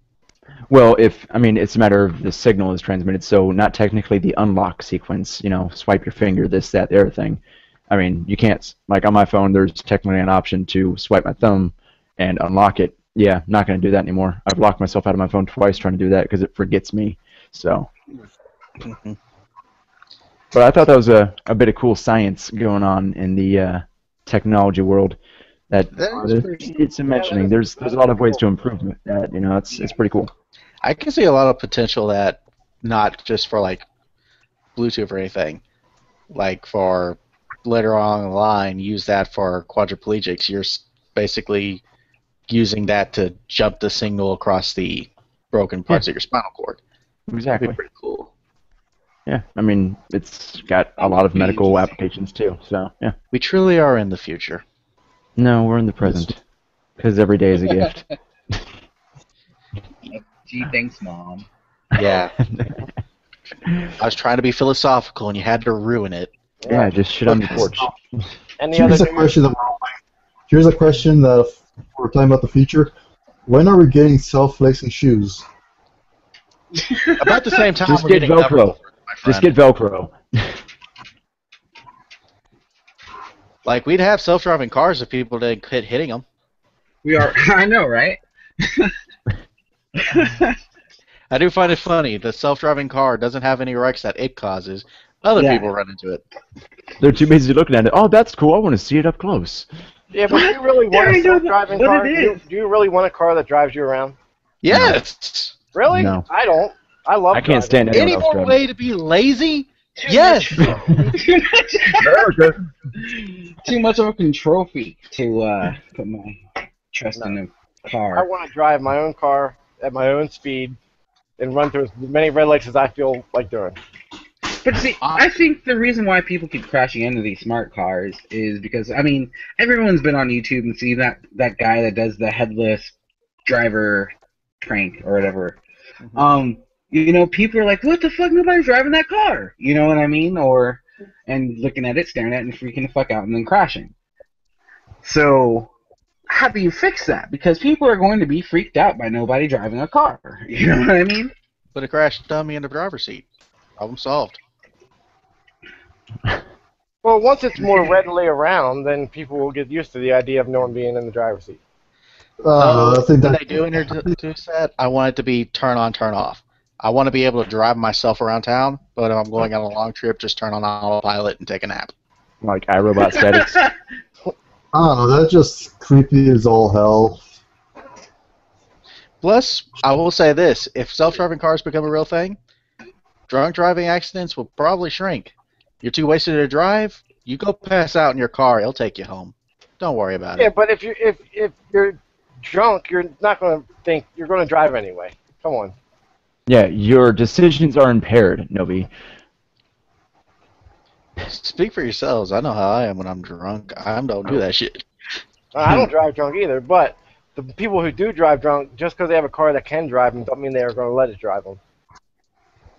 Well, it's a matter of the signal is transmitted, so not technically the unlock sequence, swipe your finger, this, that, the other thing. I mean, you can't, like on my phone, there's technically an option to swipe my thumb and unlock it. Yeah, not going to do that anymore. I've locked myself out of my phone twice trying to do that because it forgets me. So, but I thought that was a bit of cool science going on in the technology world. It's mentioning. There's a lot of ways to improve that. It's pretty cool. I can see a lot of potential that not just for like Bluetooth or anything, like for later on in the line, use that for quadriplegics. You're basically using that to jump the signal across the broken parts of your spinal cord. Exactly. That'd be pretty cool. Yeah, I mean, it's got a lot of medical applications too. So yeah. We truly are in the future. No, we're in the present because every day is a gift. Gee, thanks, Mom. Yeah. I was trying to be philosophical, and you had to ruin it. Yeah, just shit on the porch. Any other Here's a question that if we're talking about the future. When are we getting self-lacing shoes? About the same time, Just we're get getting Velcro. my friend. Just get Velcro. Like, we'd have self-driving cars if people didn't quit hitting them. We are. I know, right? I do find it funny. The self-driving car doesn't have any wrecks that it causes. Other Yeah. people run into it. They're too busy looking at it. Oh, that's cool. I want to see it up close. Yeah, but do you really want I a know self-driving what car? it Do you really want a car that drives you around? Yes! Really? No. I don't. I love I can't driving. stand anyone Any else more driving. way to be lazy? Yes! Too much of a control freak to put my trust in a I car. want to drive my own car at my own speed and run through as many red lights as I feel like doing. But see, I think the reason why people keep crashing into these smart cars is because, I mean, everyone's been on YouTube and see that guy that does the headless driver prank or whatever. You know, people are like, what the fuck, nobody's driving that car. You know what I mean? And looking at it, staring at it, and freaking the fuck out and then crashing. So, how do you fix that? Because people are going to be freaked out by nobody driving a car. You know what I mean? Put a crash dummy in the driver's seat. Problem solved. Well, once it's more readily around, then people will get used to the idea of no one being in the driver's seat. I think When that they do introduce that, I want it to be turn on, turn off. I want to be able to drive myself around town, but if I'm going on a long trip, just turn on autopilot and take a nap. Like iRobot statics. I don't know. That's just creepy as all hell. Plus, I will say this: if self-driving cars become a real thing, drunk driving accidents will probably shrink. You're too wasted to drive, you go pass out in your car, it'll take you home. Don't worry about Yeah, it. but if you're drunk, you're not going to think you're going to drive anyway. Come on. Yeah, your decisions are impaired, Nobi. Speak for yourselves. I know how I am when I'm drunk. I don't do that shit. I don't drive drunk either, but the people who do drive drunk, just because they have a car that can drive them, don't mean they're going to let it drive them.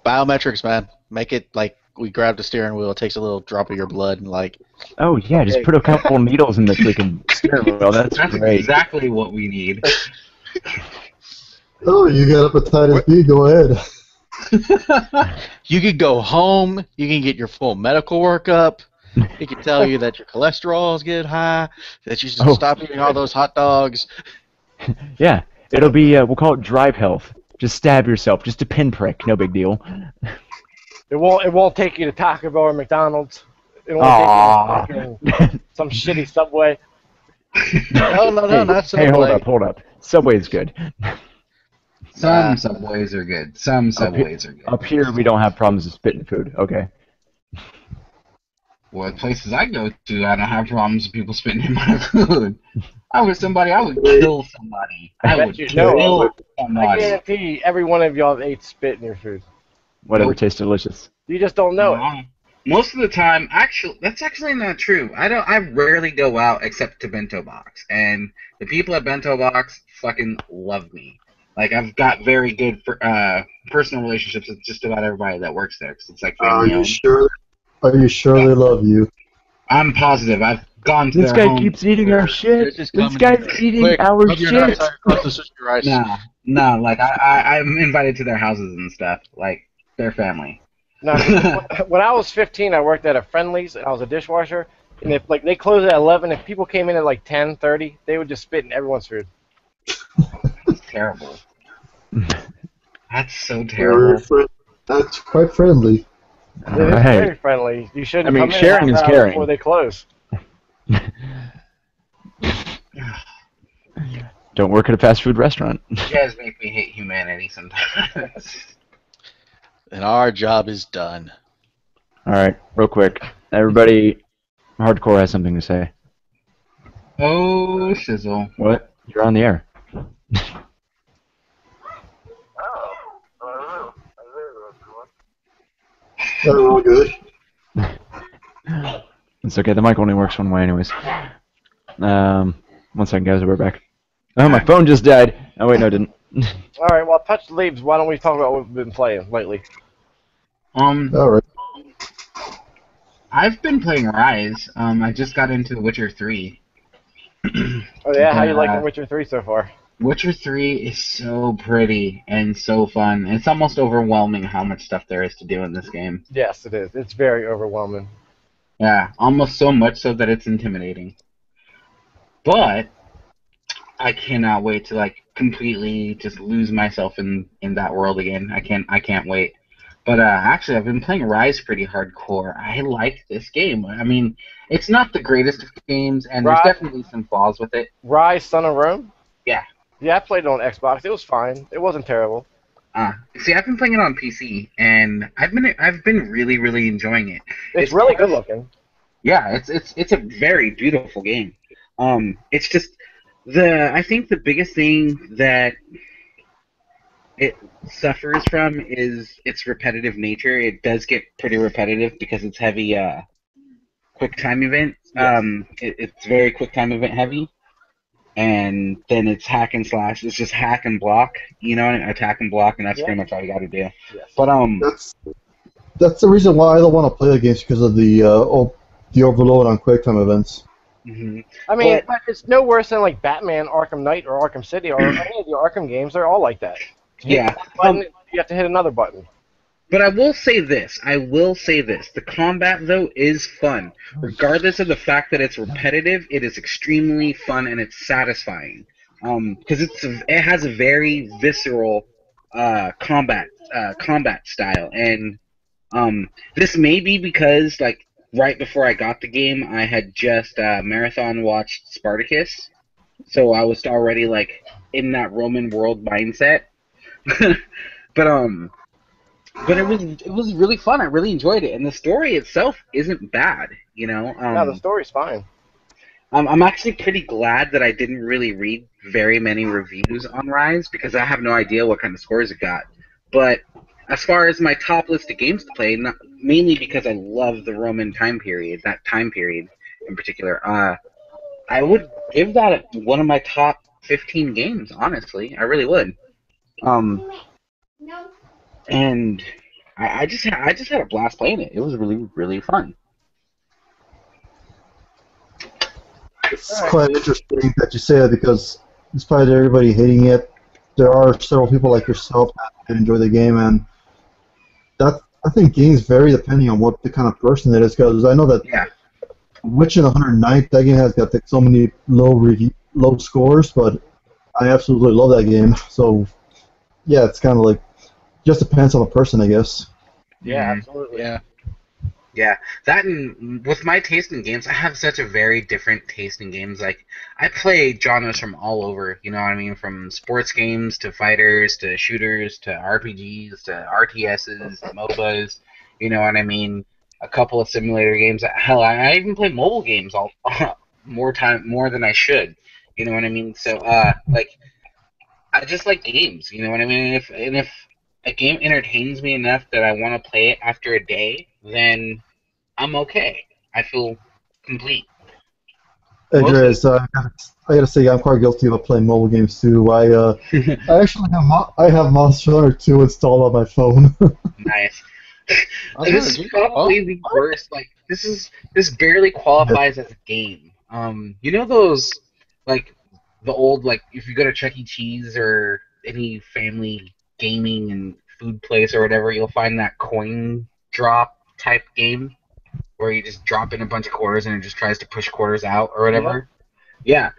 Biometrics, man. Make it like we grab the steering wheel, it takes a little drop of your blood, and like, Oh, yeah, just put a couple needles in the freaking steering wheel. That's great. Exactly what we need. Oh, you got hepatitis B? Go ahead. you could go home, you can get your full medical workup, it can tell you that your cholesterol is getting high, that you should stop eating all those hot dogs. Yeah, it'll be, we'll call it drive health. Just stab yourself, just a pinprick, no big deal. It won't take you to Taco Bell or McDonald's. It won't Aww. take you to fucking some shitty Subway. No, not so. Hey, hold up. Subway's good. Some Subways are good. Some Subways are good. Up here, we don't have problems with spitting food. Okay. Well, places I go to, I don't have problems with people spitting in my food. I would kill somebody. I would kill I somebody. guarantee every one of y'all have ate spit in your food. Whatever tastes delicious. You just don't know it. Most of the time, that's actually not true. I rarely go out except to Bento Box, and the people at Bento Box fucking love me. Like, I've got very good personal relationships with just about everybody that works there, because it's like family owned. Are you sure they love you? I'm positive. I've gone to This their guy home. keeps eating our shit. This guy's eating Quick, our rub your shit. nuts across the sushi rice. No, like I'm invited to their houses and stuff. Like, their family. No, when I was 15, I worked at a Friendly's, and I was a dishwasher. And if they closed at 11, if people came in at like 10:30, they would just spit in everyone's food. That's terrible. That's so terrible. That's quite friendly. It is very friendly. You shouldn't. I mean, come in sharing half is an hour caring. before they close. Don't work at a fast food restaurant. You guys make me hate humanity sometimes. And our job is done. All right, real quick. Everybody, Hardcore has something to say. Oh, shizzle. What? You're on the air. They're all good. It's okay. The mic only works one way, anyways. 1 second, guys. We're back. Oh, my phone just died. Oh wait, no, it didn't. All right. Well, touch the leaves. Why don't we talk about what we've been playing lately? All right. I've been playing Rise. I just got into The Witcher 3. Oh yeah, how you liking Witcher 3 so far? Witcher 3 is so pretty and so fun. It's almost overwhelming how much stuff there is to do in this game. Yes, it is. It's very overwhelming. Yeah, almost so much so that it's intimidating. But I cannot wait to like completely just lose myself in that world again. I can't wait. But actually, I've been playing Rise pretty hardcore. I like this game. I mean, it's not the greatest of games, and there's Rise, definitely some flaws with it. Rise, Son of Rome. Yeah. Yeah, I played it on Xbox. It was fine. It wasn't terrible. See, I've been playing it on PC, and I've been really really enjoying it. It's It's really part good of looking. Yeah, it's a very beautiful game. It's just I think the biggest thing that it suffers from is its repetitive nature. It does get pretty repetitive because it's heavy quick time event. Yes. It's very quick time event heavy, and then it's hack and slash. It's just hack and block, attack and block, and that's Yeah. pretty much all you got to do. Yes. But That's the reason why I don't want to play the games because of the overload on QuickTime events. mhm. I mean, But- but it's no worse than like Batman, Arkham Knight, or Arkham City, or any of the Arkham games. They're all like that. You hit Yeah. one button, you have to hit another button. But I will say this. The combat, though, is fun. Regardless of the fact that it's repetitive, it is extremely fun and it's satisfying. Because it has a very visceral combat style. And this may be because, like, right before I got the game, I had just marathon watched Spartacus. So I was already, like, in that Roman world mindset. But but it was really fun. I really enjoyed it, and the story itself isn't bad. No, the story's fine. I'm actually pretty glad that I didn't really read very many reviews on Rise because I have no idea what kind of scores it got. But as far as my top list of games to play, mainly because I love the Roman time period, that time period in particular, I would give that one of my top 15 games. Honestly, I really would. Um, and I just had a blast playing it. It was really really fun. It's quite interesting that you say that because despite everybody hating it, there are several people like yourself that enjoy the game, and that I think games vary depending on what the kind of person it is. Because I know that Yeah. Witcher 109th, that game has got so many low scores, but I absolutely love that game. So yeah, it's kind of like just depends on the person, I guess. Yeah, Mhm. absolutely. Yeah. Yeah, that and with my taste in games, I have such a very different taste in games. Like, I play genres from all over, you know what I mean? From sports games to fighters to shooters to RPGs to RTSs to MOBAs, you know what I mean? A couple of simulator games. Hell, I even play mobile games all more than I should. You know what I mean? So, like, I just like games, you know what I mean? And if a game entertains me enough that I want to play it after a day, then I'm okay. I feel complete. Mostly. Andreas, I gotta say I'm quite guilty of playing mobile games too. I actually I have Monster Hunter 2 installed on my phone. Nice. That's This is probably the worst. Like, this barely qualifies as a game. You know those, like, the old, like, if you go to Chuck E. Cheese or any family gaming and food place or whatever, you'll find that coin drop type game where you just drop in a bunch of quarters and it just tries to push quarters out or whatever. Yeah,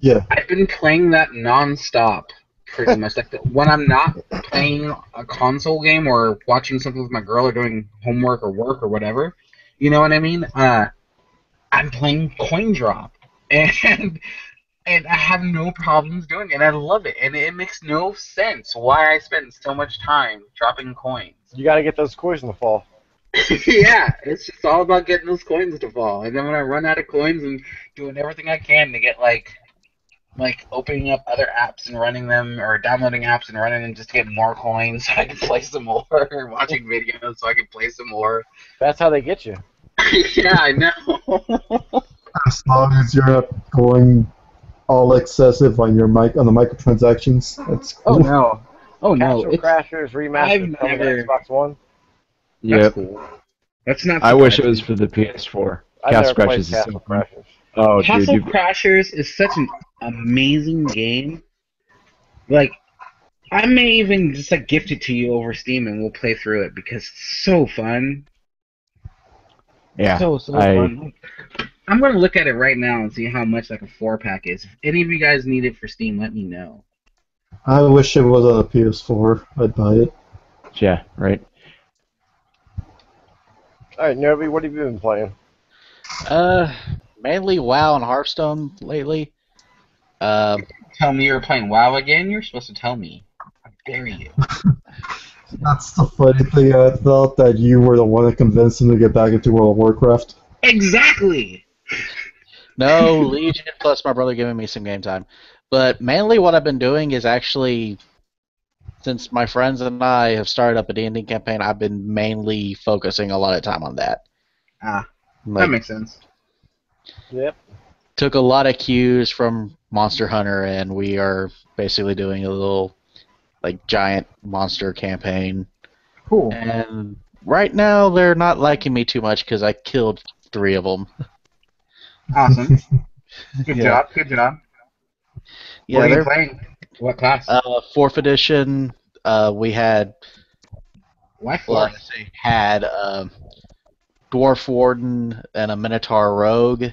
Yeah. I've been playing that nonstop, pretty much. Like, when I'm not playing a console game or watching something with my girl or doing homework or work or whatever, you know what I mean? I'm playing Coin Drop, and and I have no problems doing it. And I love it, and it makes no sense why I spend so much time dropping coins. You got to get those coins in the fall. Yeah, it's just all about getting those coins to fall. And then when I run out of coins and doing everything I can to get like opening up other apps and running them, or downloading apps and running them just to get more coins so I can play some more, or watching videos so I can play some more. That's how they get you. Yeah, I know. As long as you're not going all excessive on your on the microtransactions, that's Oh cool. no. Oh no. Castle Crashers remastered I've coming to never- Xbox One. That's Yep. cool. That's not. I wish it surprising. was for the PS4. I've Castle never played Crashers is so Castle fun. Crashers. Oh, dude, Castle you Crashers is such an amazing game. Like, I may even just like gift it to you over Steam and we'll play through it because it's so fun. Yeah, So fun. I'm gonna look at it right now and see how much like a 4-pack is. If any of you guys need it for Steam, let me know. I wish it was on a PS4. I'd buy it. yeah, right. All right, Novi, what have you been playing? Mainly WoW and Hearthstone lately. Tell me you're playing WoW again? You're supposed to tell me. How dare you? That's the funny thing. I thought that you were the one that convinced him to get back into World of Warcraft. Exactly! No, Legion plus my brother giving me some game time. But mainly what I've been doing is actually, since my friends and I have started up a D&D campaign, I've been mainly focusing a lot of time on that. That Like, makes sense. Yep. took a lot of cues from Monster Hunter, and we are basically doing a little, like, giant monster campaign. Cool. And right now they're not liking me too much because I killed 3 of them. Awesome. Good Yeah. job. Good job. Yeah, What are you they're playing? What class? 4th edition. We had Why well, 4th? had Dwarf Warden and a Minotaur Rogue.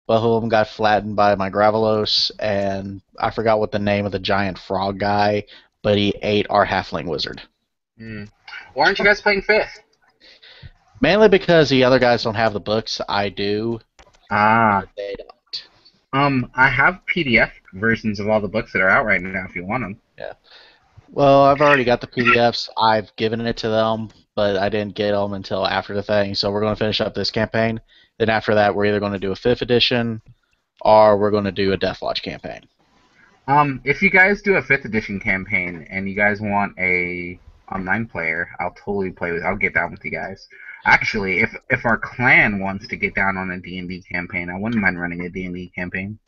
Both of them got flattened by my Gravelos, and I forgot what the name of the giant frog guy, but he ate our Halfling Wizard. Why aren't you guys playing 5th? Mainly because the other guys don't have the books. I do. Ah. They don't. I have PDF versions of all the books that are out right now if you want them. Yeah. Well, I've already got the PDFs. I've given it to them, but I didn't get them until after the thing. So we're going to finish up this campaign. Then after that, we're either going to do a 5th edition or we're going to do a Deathwatch campaign. If you guys do a 5th edition campaign and you guys want a online player, I'll totally play with. I'll get down with you guys. Actually, if our clan wants to get down on a D&D campaign, I wouldn't mind running a D&D campaign.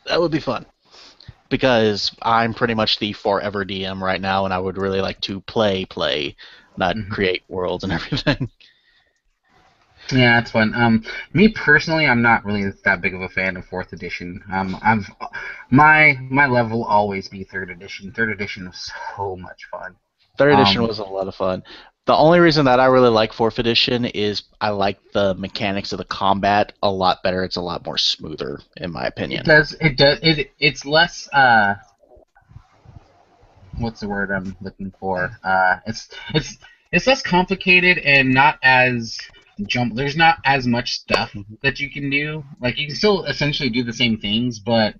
That would be fun. Because I'm pretty much the forever DM right now, and I would really like to play, not create worlds and everything. Yeah, it's fun. Me personally, I'm not really that big of a fan of 4th edition. My level will always be 3rd edition. 3rd edition was so much fun. 3rd edition was a lot of fun. The only reason that I really like 4th edition is I like the mechanics of the combat a lot better. It's a lot more smoother, in my opinion. It's less, what's the word I'm looking for? It's less complicated and not as there's not as much stuff that you can do. Like, you can still essentially do the same things, but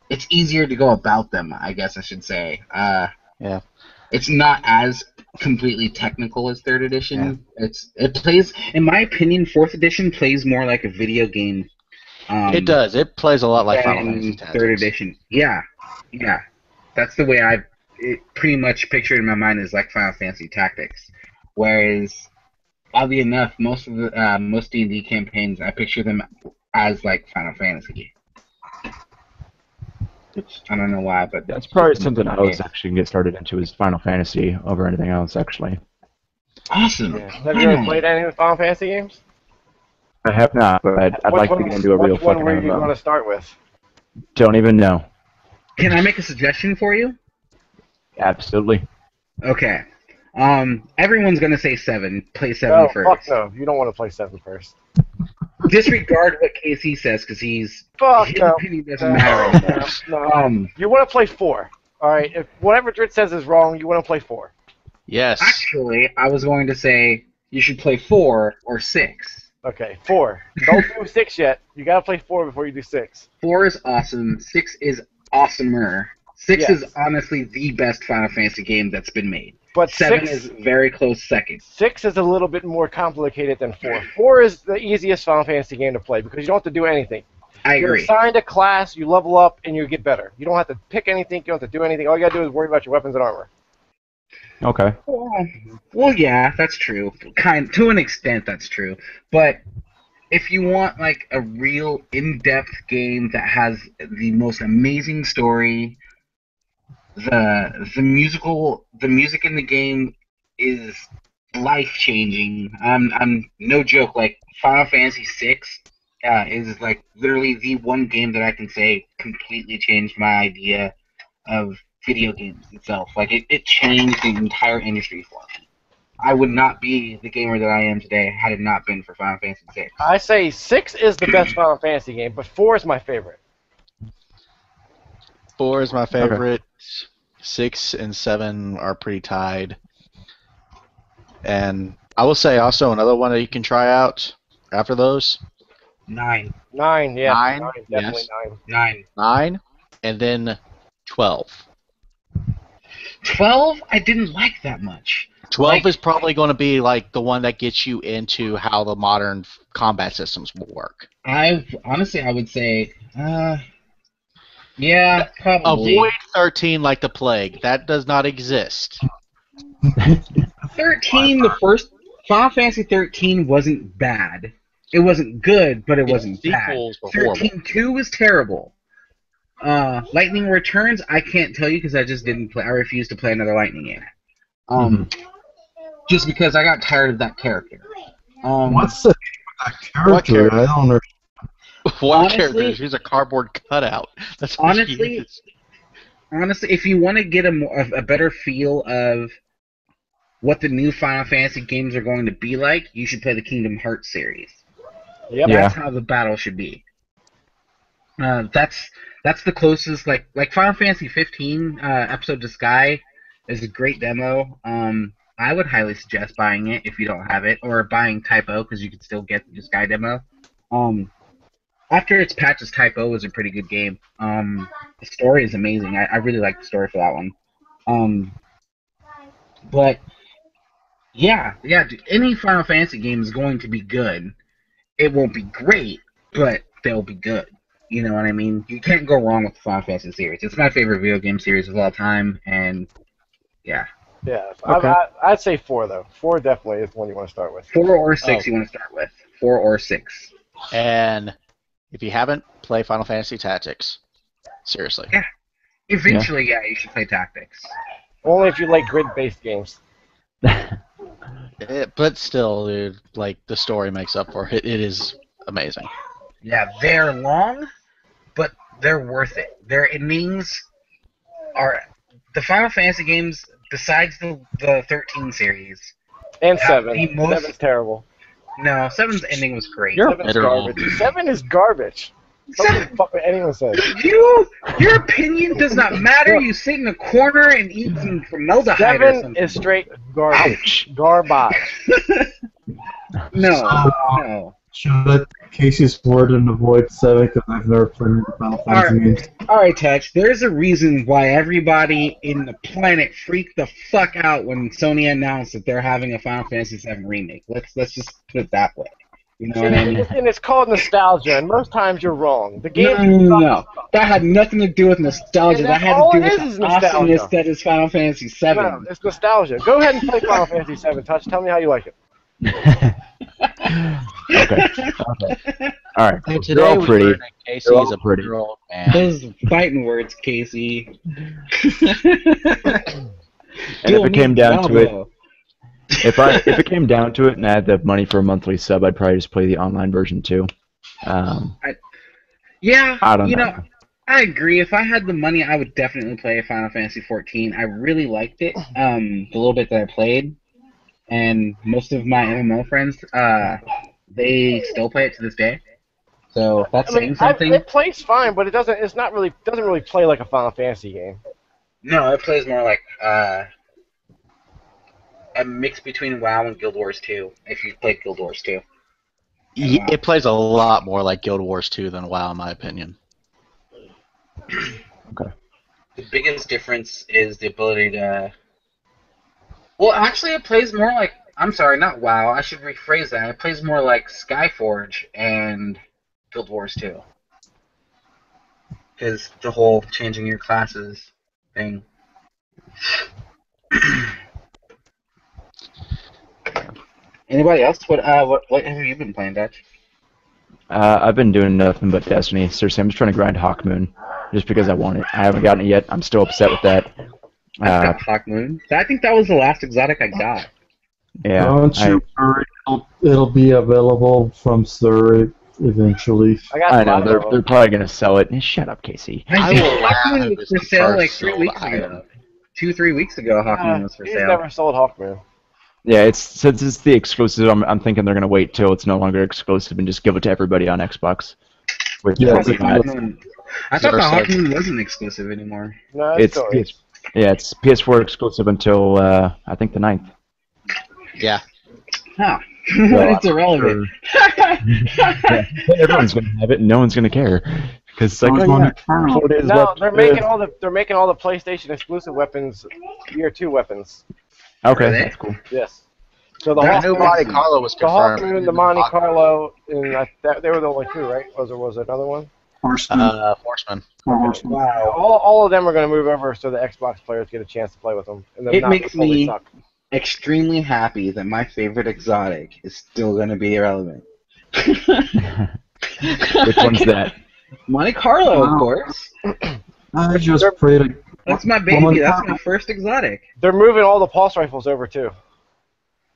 it's easier to go about them, I guess I should say. Yeah. It's not as completely technical as 3rd edition. Yeah. It plays, in my opinion, 4th edition plays more like a video game. It does. It plays a lot like Final Fantasy Tactics. 3rd edition. Yeah. That's the way I pretty much picture it in my mind is like Final Fantasy Tactics. Whereas, oddly enough, most D&D campaigns, I picture them as like Final Fantasy. I don't know why, but that's probably something I was actually going to get started into is Final Fantasy over anything else, actually. Awesome. Yeah. Have you ever played any of the Final Fantasy games? I have not, but I'd like to get into a real fucking MMO. Which one were you going to start with? Don't even know. Can I make a suggestion for you? Absolutely. Okay. Everyone's going to say 7. Play 7 first. Fuck no. You don't want to play 7 first. Disregard what KC says because his opinion doesn't matter. No. You want to play 4. All right. If whatever Dritz says is wrong, you want to play 4. Yes. Actually, I was going to say you should play 4 or 6. Okay, 4. Don't do 6 yet. You gotta play 4 before you do 6. 4 is awesome. 6 is awesomer. 6 is honestly the best Final Fantasy game that's been made. But 7 is very close second. 6 is a little bit more complicated than 4. 4 is the easiest Final Fantasy game to play because you don't have to do anything. I agree. You're assigned a class, you level up, and you get better. You don't have to pick anything, you don't have to do anything. All you gotta do is worry about your weapons and armor. Okay. Well, yeah, that's true. To an extent, that's true. But if you want like a real in-depth game that has the most amazing story, the music in the game is life-changing. I'm no joke. Like Final Fantasy VI is like literally the one game that I can say completely changed my idea of video games itself. Like it changed the entire industry for me. I would not be the gamer that I am today had it not been for Final Fantasy VI. I say 6 is the best Final Fantasy game, but 4 is my favorite. 4 is my favorite. 6 and 7 are pretty tied. And I will say also another one that you can try out after those. 9. 9, yeah. 9, Definitely yes. 9. 9. And then 12. 12, I didn't like that much. 12 is probably going to be like the one that gets you into how the modern combat systems will work. I would say, yeah, probably. Avoid 13 like the plague. That does not exist. 13, the first Final Fantasy 13 wasn't bad. It wasn't good, but it wasn't bad. Sequels were horrible. 13-2 was terrible. Lightning Returns, I can't tell you because I just didn't play. I refused to play another Lightning game. Just because I got tired of that character. What's the character? I don't know. What character? She's a cardboard cutout. That's what she is. Honestly, if you want to get a better feel of what the new Final Fantasy games are going to be like, you should play the Kingdom Hearts series. Yep. That's how the battle should be. That's the closest. Like Final Fantasy 15 Episode to Sky is a great demo. I would highly suggest buying it if you don't have it, or buying Type O because you can still get the Sky demo. After its patches, Type O was a pretty good game. The story is amazing. I really like the story for that one. But yeah, any Final Fantasy game is going to be good. It won't be great, but they'll be good. You know what I mean? You can't go wrong with the Final Fantasy series. It's my favorite video game series of all time, and yeah. Yeah, Okay. I'd say 4 though. 4 definitely is the one you want to start with. 4 or 6 you want to start with. 4 or 6. And if you haven't, play Final Fantasy Tactics. Seriously. Yeah. Eventually, yeah, you should play Tactics. Only if you like grid-based games. But still, dude, like, the story makes up for it. It is amazing. Yeah, they're long, but they're worth it. Their endings are... The Final Fantasy games, besides the 13 series... And have 7. the most- 7's terrible. No, 7's ending was great. 7's garbage. 7 is garbage. What the fuck anyone says. Your opinion does not matter. You sit in a corner and eat some formaldehyde or 7 something. is straight garbage. Garbage. No. Should I take Casey's word and avoid 7 because I've never played the Final Fantasy games? Alright, Touch, there's a reason why everybody in the planet freaked the fuck out when Sony announced that they're having a Final Fantasy VII remake. Let's just put it that way. You know what I mean? And it's called nostalgia, and most times you're wrong. The game No. That had nothing to do with nostalgia. And That that's had all to do it with is the nostalgia. awesomeness that is Final Fantasy VII. No, it's nostalgia. Go ahead and play Final Fantasy VII, Touch. Tell me how you like it. Okay. All right. So They're today all we pretty. learned that Casey They're all is a pretty. girl man. Those fighting words, Casey. And if it came down to it, if it came down to it, and I had the money for a monthly sub, I'd probably just play the online version too. Yeah, I don't know. I agree. If I had the money, I would definitely play Final Fantasy XIV. I really liked it, the little bit that I played. And most of my MMO friends, they still play it to this day. So that's saying something. It plays fine, but it doesn't. It's not really. Doesn't really play like a Final Fantasy game. No, it plays more like a mix between WoW and Guild Wars 2. If you played Guild Wars 2. It plays a lot more like Guild Wars 2 than WoW, in my opinion. Okay. The biggest difference is the ability to... Well, actually, it plays more like... I'm sorry, not WoW. I should rephrase that. It plays more like Skyforge and Guild Wars 2. Because the whole changing your classes thing. Anybody else? What have you been playing, Dutch? I've been doing nothing but Destiny. Seriously, I'm just trying to grind Hawk Moon, just because I want it. I haven't gotten it yet. I'm still upset with that. I got Hawk Moon. I think that was the last exotic I got. Yeah. Don't you worry, it'll be available from Surrey eventually. I know, they're probably going to sell it. Shut up, Casey. I think Hawk Moon laugh was if for it's sale the like first 3 weeks sold ago. 2-3 weeks ago, Hawk Moon was for He's sale. never sold Hawkmoon. Yeah, since it's the exclusive, I'm thinking they're gonna wait till it's no longer exclusive and just give it to everybody on Xbox. With Yeah, What's the the pretty much. Hawk Moon? I thought the Hawk Moon wasn't exclusive anymore. No, it's still PS, yeah, it's PS4 exclusive until I think the 9th. Yeah. Huh. Well, It's irrelevant. Yeah, everyone's gonna have it, and no one's gonna care because it's like, Sounds oh, yeah, like 4 days No, left. they're making all the PlayStation exclusive weapons year 2 weapons. Okay, Are they? that's cool. Yes. So the I Hawk know Moon, Monte Carlo was the Hawk confirmed. Moon, the Monte Carlo, and they were the only 2, right? Was there another one? Horseman. Horseman. Horseman. Wow. All of them are going to move over so the Xbox players get a chance to play with them. And them It not makes totally me suck. extremely happy that my favorite exotic is still going to be irrelevant. Which one's that? Monte Carlo, of Wow. course. I just pray to. That's my baby. That's my first exotic. They're moving all the pulse rifles over too.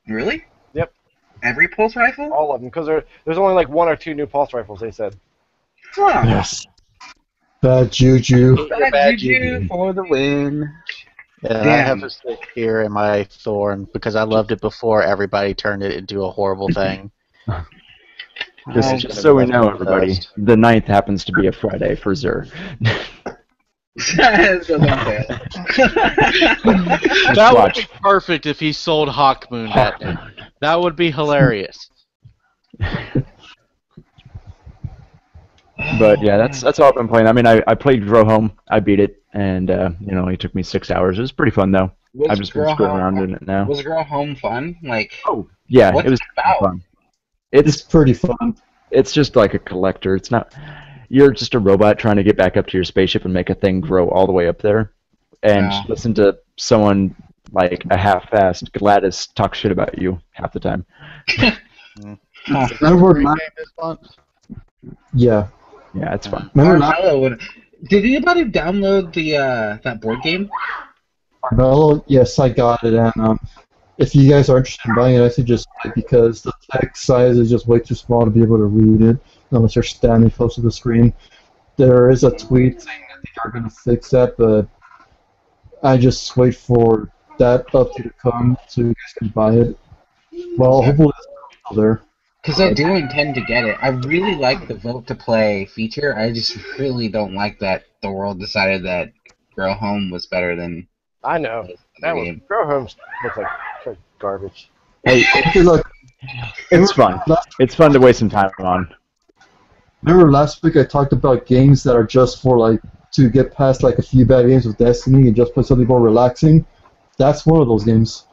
Really? Yep. Every pulse rifle? All of them, because there's only like 1 or 2 new pulse rifles. They said. Huh. Yes. Bad juju. Bad juju for the win. Yeah, I Damn. have to stick here in my thorn because I loved it before everybody turned it into a horrible thing. Just so we know, everybody, the 9th happens to be a Friday for Zur. Still don't say it. That would watch. be perfect if he sold Hawk Moon that day. That would be hilarious. But yeah, that's all I've been playing. I mean, I played Grow Home, I beat it, and it took me 6 hours. It was pretty fun though. I've just been screwing around in it now. Was Girl Home fun? Like, Yeah, what's it was it about? fun. It's pretty fun. It's just like a collector. It's not. You're just a robot trying to get back up to your spaceship and make a thing grow all the way up there, and Yeah. just listen to someone like a half-assed Gladys talk shit about you half the time. Remember Yeah. Yeah, it's fun. Remember Carmelo did anybody download the that board game? Carmelo? Yes, I got it, and if you guys are interested in buying it, I suggest it because the text size is just way too small to be able to read it unless you're standing close to the screen. There is a tweet saying that they are going to fix that, but I just wait for that update to come so you guys can buy it. Well, hopefully it's still there. Because I do intend to get it. I really like the vote to play feature. I just really don't like that the world decided that Grow Home was better than I know. That was game. Grow Home looks like garbage. Hey, Look, it's fun. It's fun to waste some time on. remember last week I talked about games that are just for to get past a few bad games with Destiny and just play something more relaxing? That's one of those games.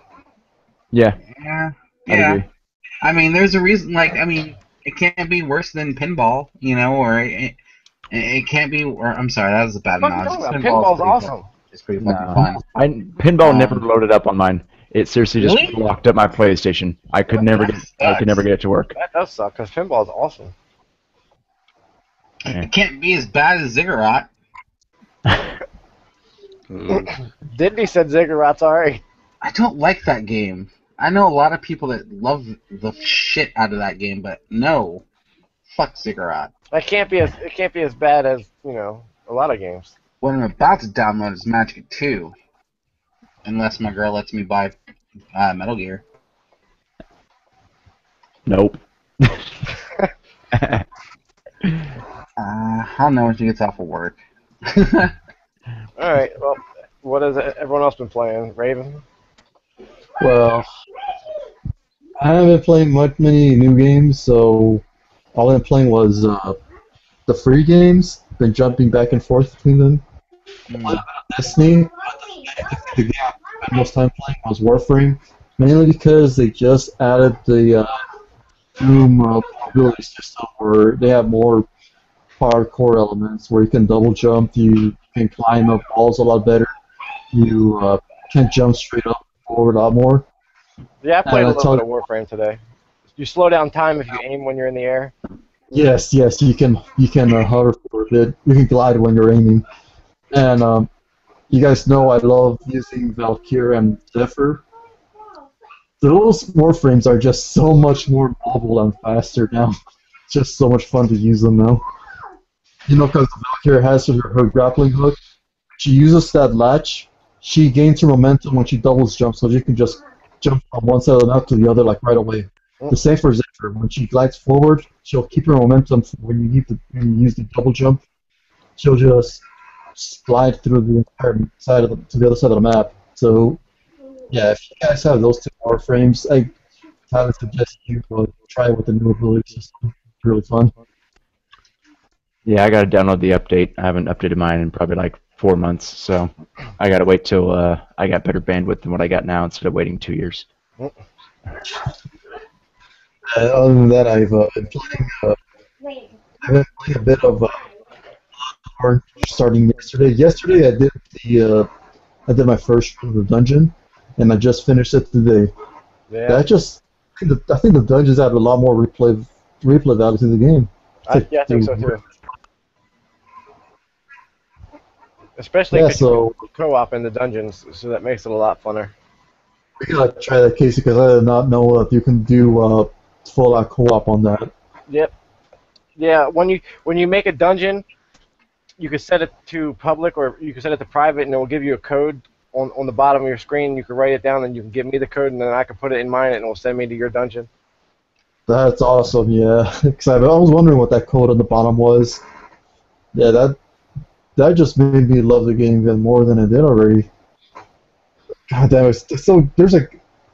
Yeah, Yeah. I'd agree. I mean, there's a reason. It can't be worse than pinball, or it can't be. Or I'm sorry, that was a bad What are you analogy. talking about? Pinball's awesome. It's pretty fucking No. fun. Pinball never loaded up on mine. It seriously just Really? locked up my PlayStation. I could never get it to work. That does suck because pinball is awesome. It can't be as bad as Ziggurat. Disney said Ziggurat's alright. I don't like that game. I know a lot of people that love the shit out of that game, but no, fuck Ziggurat. It can't be as bad as a lot of games. What I'm about to download is Magic 2, unless my girl lets me buy Metal Gear. Nope. I'll know when she gets off of work. Alright, well, what has everyone else been playing? Raven? Well, I haven't been playing many new games, so all I've been playing was the free games. Been jumping back and forth between them. Destiny, but the game I spent most time playing was Warframe, mainly because they just added the Doom ability system where they have more hardcore elements where you can double jump, you can climb up walls a lot better, you can jump straight up forward a lot more. Yeah, I played a that's little all- bit of Warframe today. You slow down time if you aim when you're in the air. Yes, you can hover for a bit. You can glide when you're aiming. And you guys know I love using Valkyrie and Zephyr. Those Warframes are just so much more mobile and faster now. It's just so much fun to use them now. Because Valkyrie has her grappling hook. She uses that latch. She gains her momentum when she doubles jumps, so she can just jump from one side of the map to the other like right away. The same for Zephyr. When she glides forward, she'll keep her momentum. When you use the double jump, she'll just slide through the entire side to the other side of the map. So yeah, if you guys have those two warframes, I highly suggest you try it with the new ability system. It's really fun. Yeah, I gotta download the update. I haven't updated mine in probably like 4 months, so I gotta wait till I got better bandwidth than what I got now instead of waiting 2 years. Other than that, I've been playing. I've been playing a bit of Orange starting yesterday. Yesterday, I did my first run of the dungeon, and I just finished it today. Yeah. I think the dungeons add a lot more replay value to the game. I think so too. Especially because you can co-op in the dungeons, so that makes it a lot funner. We gotta try that, Casey, because I did not know if you can do full-out co-op on that. Yep. Yeah, when you make a dungeon, you can set it to public or you can set it to private, and it will give you a code on the bottom of your screen. You can write it down, and you can give me the code, and then I can put it in mine, and it will send me to your dungeon. That's awesome, yeah. Because I was wondering what that code on the bottom was. Yeah, that just made me love the game even more than I did already. God damn it! So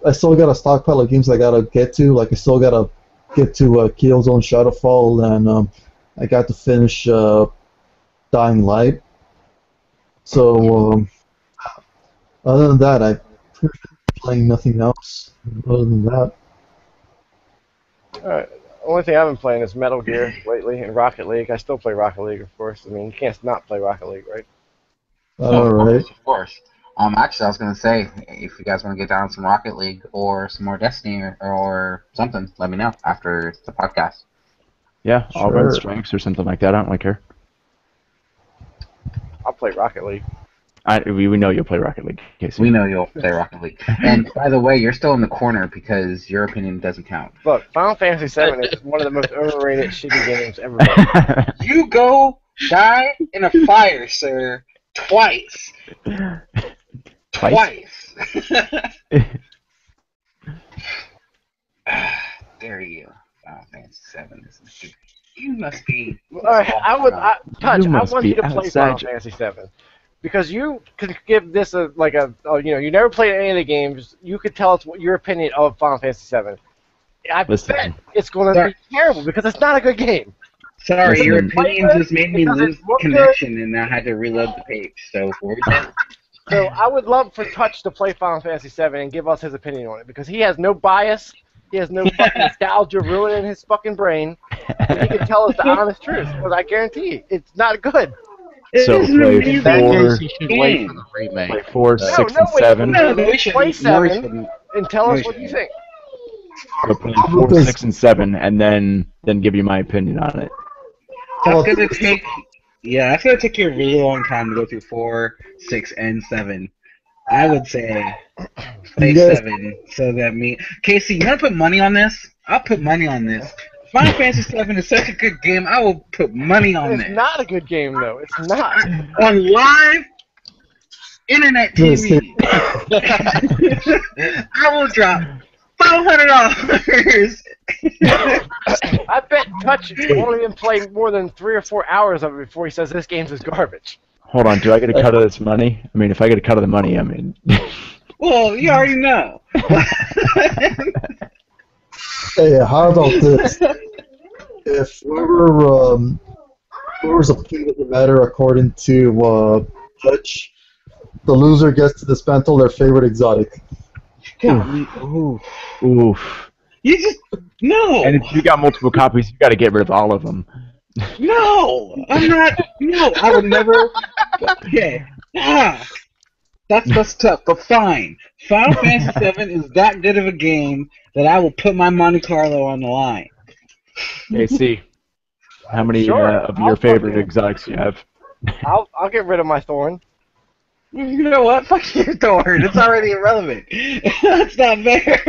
I still got a stockpile of games I gotta get to. Like I still gotta get to Killzone Shadowfall, and I got to finish Dying Light. So other than that, I'm playing nothing else. Other than that. Alright. Only thing I've been playing is Metal Gear lately and Rocket League. I still play Rocket League, of course. I mean, you can't not play Rocket League, right? Alright. Of course. Actually, I was gonna say, if you guys want to get down some Rocket League or some more Destiny or something, let me know after the podcast. Yeah, I'll Sure. run strengths or something like that. I don't really care. I'll play Rocket League. We know you'll play Rocket League, Casey. We know you'll play Rocket League. And by the way, you're still in the corner because your opinion doesn't count. Look, Final Fantasy VII is one of the most overrated shitty games ever made. You go die in a fire, sir. Twice. Twice. Dare you. Final Fantasy VII is stupid. You must be. All right, I want you to play outside. Final Fantasy VII. Because you could give this you never played any of the games. You could tell us what your opinion of Final Fantasy VII. I bet it's going to be terrible because it's not a good game. Sorry, your opinion just made me lose connection, and I had to reload the page. So, So I would love for Touch to play Final Fantasy VII and give us his opinion on it because he has no bias. He has no fucking nostalgia ruling in his fucking brain. And he can tell us the honest truth. But I guarantee it's not good. So play In that 4, case, you should wait for the remake. play 4, 6, and wait, 7. no, we should play 7 and tell us what you think. So play 4, 6, and 7, and then give you my opinion on it. That's gonna take. Yeah, that's gonna take you a really long time to go through 4, 6, and 7. I would say play 7 so that Casey, you wanna put money on this? I'll put money on this. Final Fantasy VII is such a good game. I will put money on it. It's not a good game though. It's not. On live internet TV, I will drop $500. I bet Touch won't even play more than 3 or 4 hours of it before he says this game is garbage. Hold on, do I get a cut of this money? I mean, if I get a cut of the money, I mean... Well, you already know. Hey, how about this? If whoever's opinion doesn't matter according to Touch, the loser gets to dismantle their favorite exotic. Oof. Oof. You just no. And if you got multiple copies, you got to get rid of all of them. No, I'm not. No, I would never. Okay. That's tough, but fine. Final Fantasy VII is that good of a game that I will put my Monte Carlo on the line. AC, how many of I'll your favorite fucking- exotics do you have? I'll get rid of my Thorn. You know what? Fuck your Thorn. It's already irrelevant. That's not fair.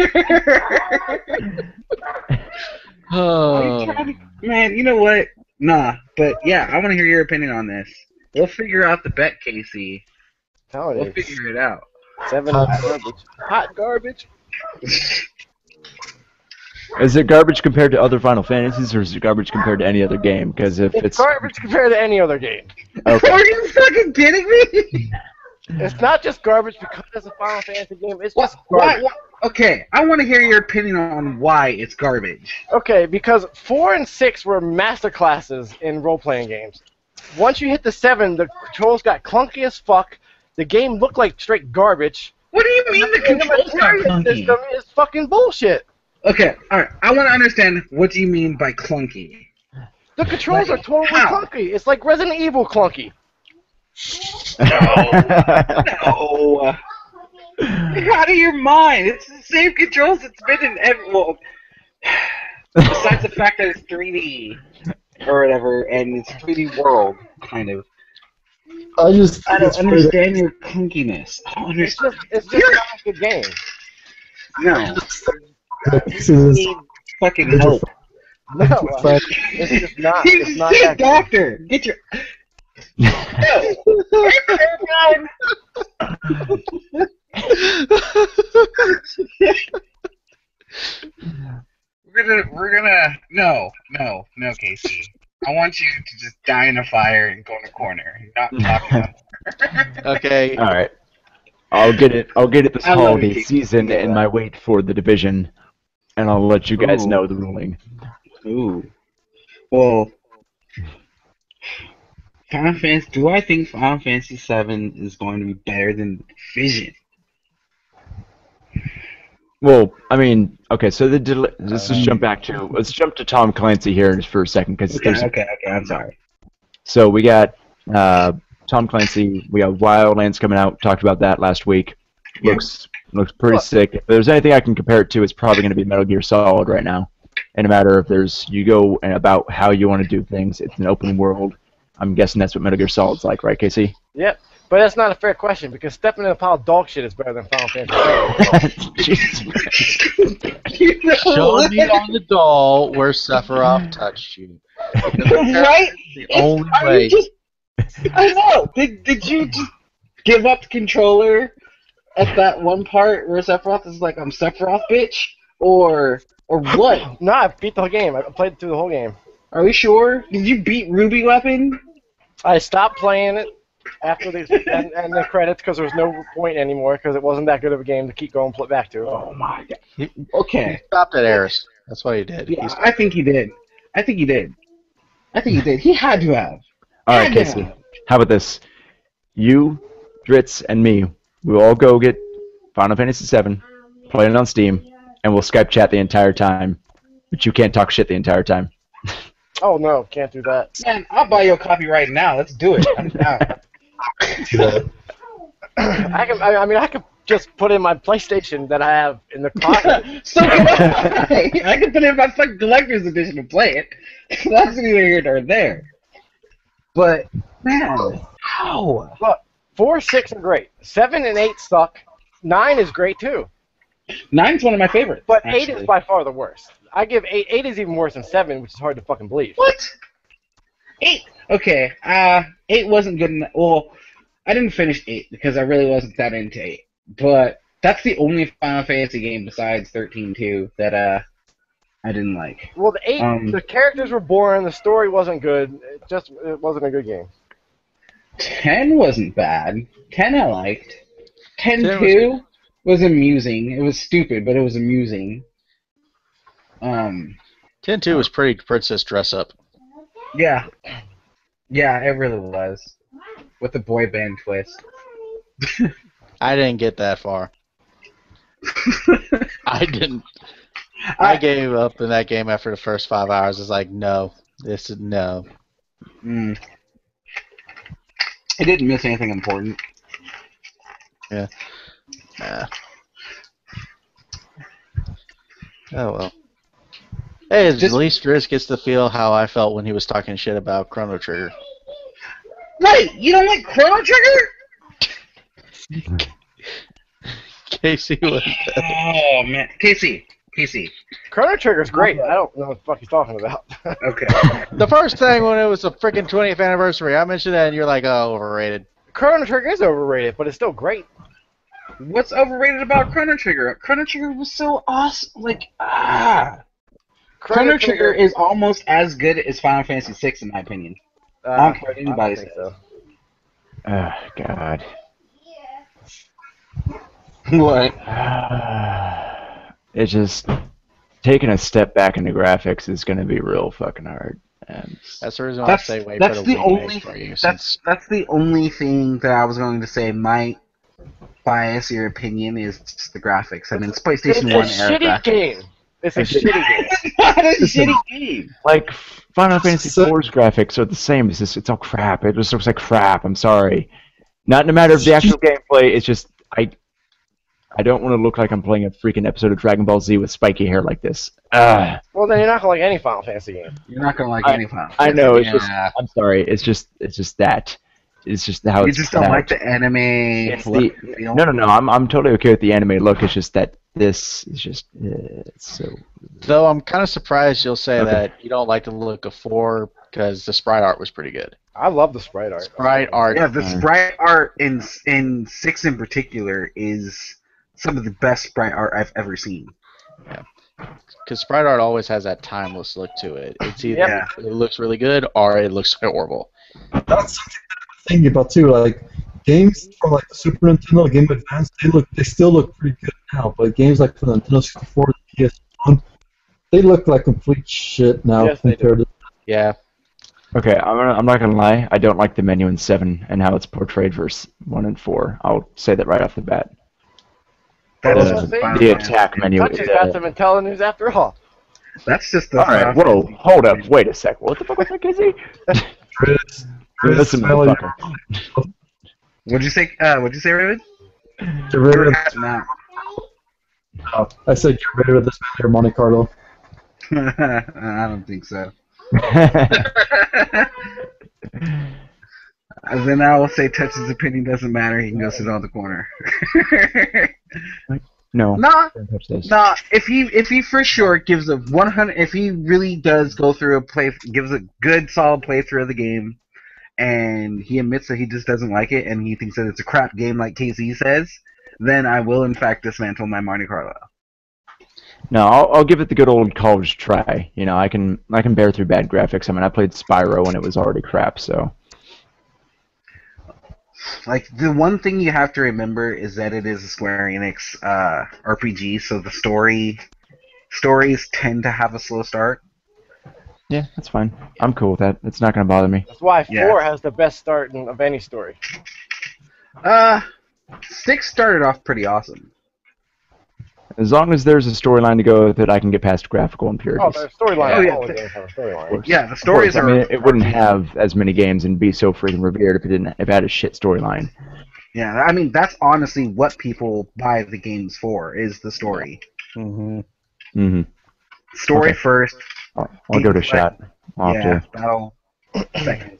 Oh. Man, you know what? Nah, but yeah, I want to hear your opinion on this. We'll figure out the bet, Casey. Telling We'll you. figure it out. 7 hot garbage. Hot garbage. Is it garbage compared to other Final Fantasies, or is it garbage compared to any other game? Because if It's garbage compared to any other game. okay. Are you fucking kidding me? It's not just garbage because it's a Final Fantasy game. It's just Why? garbage. Okay, I want to hear your opinion on why it's garbage. Okay, because 4 and 6 were masterclasses in role-playing games. Once you hit the 7, the controls got clunky as fuck. The game looked like straight garbage. What do you mean the controls got material clunky? system is fucking bullshit. Okay, alright, I want to understand what do you mean by clunky? The controls Like, are totally how? clunky. It's like Resident Evil clunky. No. You're out of your mind. It's the same controls it's been in every... Well, besides the fact that it's 3D or whatever, and it's 3D world, kind of. I just I don't understand your clunkiness. I don't understand. It's just not a good game. No. This is You need fucking help. No, it's just not. He's It's not a that good. doctor. Get your... No, Casey. I want you to just die in a fire and go in a corner. Not talk about Okay. All right. I'll get it this I love holiday you, Casey. season in my wait for the division, and I'll let you guys Ooh. know the ruling. Ooh. Well, do I think Final Fantasy VII is going to be better than Vision? Well, I mean, okay, so let's just jump to Tom Clancy here for a second, because Okay, I'm sorry. So we got Tom Clancy, we got Wildlands coming out. Talked about that last week. Yeah. Looks pretty sick. If there's anything I can compare it to, it's probably going to be Metal Gear Solid right now. In a matter of you go and about how you want to do things. It's an open world. I'm guessing that's what Metal Gear Solid's like, right, Casey? Yep. But that's not a fair question, because stepping in a pile of dog shit is better than Final Fantasy. Jesus. You know Show what? me on the doll where Sephiroth touched you. Right? The only Are way. you just... I know. Did you just give up the controller at that one part where Sephiroth is like, I'm Sephiroth, bitch? Or what? No, I beat the whole game. I played through the whole game. Are we sure? Did you beat Ruby Weapon? I stopped playing it after the the credits because there was no point anymore because it wasn't that good of a game to keep going back to. Oh my god. He Okay. stopped at Eris. That's what he did. Yeah, I think he did. He had to have. All right, Had to Casey. have. How about this? You, Dritz, and me, we'll all go get Final Fantasy VII, play it on Steam, and we'll Skype chat the entire time. But you can't talk shit the entire time. Oh no, can't do that. Man, I'll buy you a copy right now. Let's do it. I'm down. I could just put in my PlayStation that I have in the closet. So can I. I can put in my fucking collector's edition to play it. That's neither here nor there. But man, how? Look, 4, 6 are great. 7 and 8 suck. 9 is great too. 9's one of my favorites. But 8 actually. is by far the worst. I give 8. 8 is even worse than 7, which is hard to fucking believe. What? 8. Okay. 8 wasn't good enough. Well, I didn't finish 8 because I really wasn't that into 8. But that's the only Final Fantasy game besides 13-2 that I didn't like. Well, the 8, the characters were boring. The story wasn't good. It wasn't a good game. 10 wasn't bad. 10 I liked. 10-2 was amusing. It was stupid, but it was amusing. 10-2 was pretty princess dress up. Yeah. Yeah, it really was. With the boy band twist. I didn't get that far. I didn't. I gave up in that game after the first 5 hours. I was like, no. This is no. It didn't miss anything important. Yeah. Nah. Oh well. Hey, at least Driz gets to feel how I felt when he was talking shit about Chrono Trigger. Right! You don't like Chrono Trigger? Casey was. Oh, man. Casey. Chrono Trigger's great. I don't know what the fuck he's talking about. Okay. The first thing when it was the freaking 20th anniversary, I mentioned that, and you're like, oh, overrated. Chrono Trigger is overrated, but it's still great. What's overrated about Chrono Trigger? Chrono Trigger was so awesome. Chrono Trigger is almost as good as Final Fantasy VI, in my opinion. I don't care what anybody says. So. Oh, God. What? It's just taking a step back in the graphics is going to be real fucking hard. And That's the reason why I say wait for the remake for you. That's the only thing that I was going to say might bias your opinion is just the graphics. I mean, it's PlayStation 1 era graphics. Game. It's a shitty game. It's not a shitty game. Like, Final Fantasy IV's graphics are the same. It's all crap. It just looks like crap. I'm sorry. Not in a matter of the actual gameplay. It's just I don't want to look like I'm playing a freaking episode of Dragon Ball Z with spiky hair like this. Well, then you're not gonna like any Final Fantasy game. You're not gonna like any Final Fantasy. I know. It's just. I'm sorry. It's just that. It's just how you just don't like the anime look. No. I'm totally okay with the anime look. It's just that this is just it's so. Though I'm kind of surprised you'll say that you don't like the look of 4 because the sprite art was pretty good. I love the sprite art. Yeah, the sprite art in 6 in particular is some of the best sprite art I've ever seen. Yeah. Because sprite art always has that timeless look to it. It's either it looks really good or it looks horrible. That's something I'm thinking about too. Like games from like the Super Nintendo, Game Boy Advance, they still look pretty good now. But games like the Nintendo 64, the PS1, they look like complete shit now compared to. Yeah. Okay, I'm not gonna lie. I don't like the menu in 7 and how it's portrayed versus 1 and 4. I'll say that right off the bat. The attack menu. Touch has got some intelligence after all. That's just the. Alright, whoa, hold up, wait a sec. What the fuck was that, Casey? Listen, motherfucker. What'd you say, Raven? Get rid of I said get rid of this Mayor Monte Carlo. I don't think so. And then I will say Touch's opinion doesn't matter. He can go sit on the corner. No. Nah. If he for sure gives a 100, if he really does go through gives a good solid playthrough of the game, and he admits that he just doesn't like it, and he thinks that it's a crap game like KZ says, then I will in fact dismantle my Monte Carlo. No, I'll give it the good old college try. You know, I can bear through bad graphics. I mean, I played Spyro and it was already crap, so. Like, the one thing you have to remember is that it is a Square Enix RPG, so the stories tend to have a slow start. Yeah, that's fine. I'm cool with that. It's not going to bother me. That's why 4 has the best start of any story. 6 started off pretty awesome. As long as there's a storyline to go with it, I can get past graphical impurities. Oh, the storyline. Oh, yeah. Always have a storyline. Yeah, the stories are. I mean, it wouldn't have as many games and be so freaking revered if it had a shit storyline. Yeah, I mean that's honestly what people buy the games for is the story. Story first. I'll go to shot. Battle second.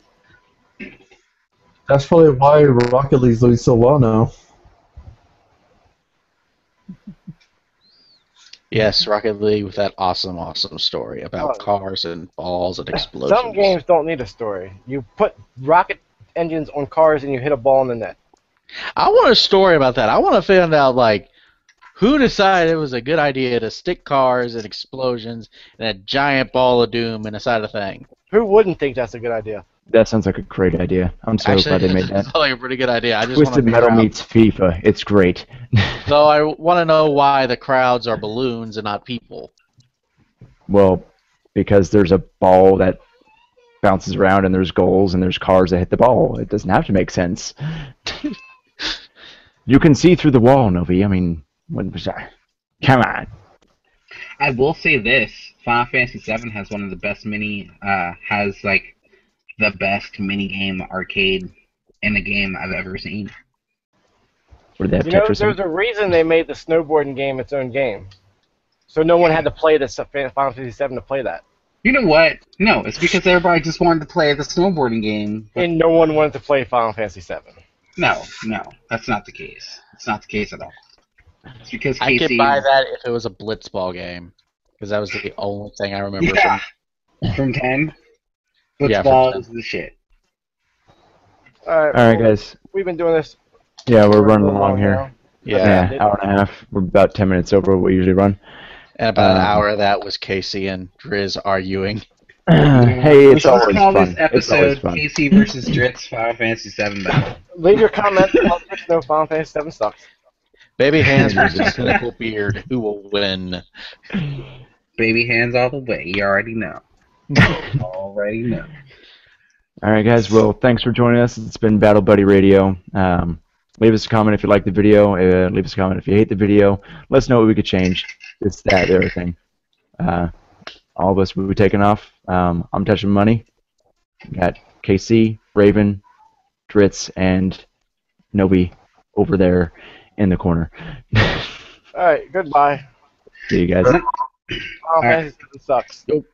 That's probably why Rocket League's doing so well now. Yes, Rocket League with that awesome story about cars and balls and explosions. Some games don't need a story. You put rocket engines on cars and you hit a ball in the net. I want a story about that. I want to find out, like, who decided it was a good idea to stick cars and explosions and a giant ball of doom in the side of the thing. Who wouldn't think that's a good idea? That sounds like a great idea. I'm so glad they made that. Sounds like a pretty good idea. I just Twisted Metal meets FIFA. It's great. So I want to know why the crowds are balloons and not people. Well, because there's a ball that bounces around and there's goals and there's cars that hit the ball. It doesn't have to make sense. You can see through the wall, Novi. I mean, come on. I will say this: Final Fantasy VII has one of the best has like the best minigame arcade in a game I've ever seen. Or they have Tetris. There's a reason they made the snowboarding game its own game, so no one had to play this Final Fantasy VII to play that. You know what? No, it's because everybody just wanted to play the snowboarding game. And no one wanted to play Final Fantasy VII. No, that's not the case. It's not the case at all. It's because I could buy that if it was a blitzball game, because that was the only thing I remember from 10. Blitzball is the shit. All right, guys. We've been doing this. Yeah, we're running along here. Yeah. Hour and a half. We're about 10 minutes over what we usually run. And about an hour of that was Casey and Driz arguing. Hey, it's Let's always call fun. this It's always episode fun. KC versus Dritz Final Fantasy VII battle. Leave your comments. Politics, no Final Fantasy 7 sucks. Baby Hands versus Cynical Beard. Who will win? Baby hands all the way. You already know. Already know. All right, guys. Well, thanks for joining us. It's been Battle Buddy Radio. Leave us a comment if you like the video. Leave us a comment if you hate the video. Let us know what we could change. This, that, the other thing. All of us will be taking off. I'm touching money. Got KC, Raven, Dritz, and Nobi over there in the corner. All right, goodbye. See you guys. Final Fantasy 7 sucks. Nope.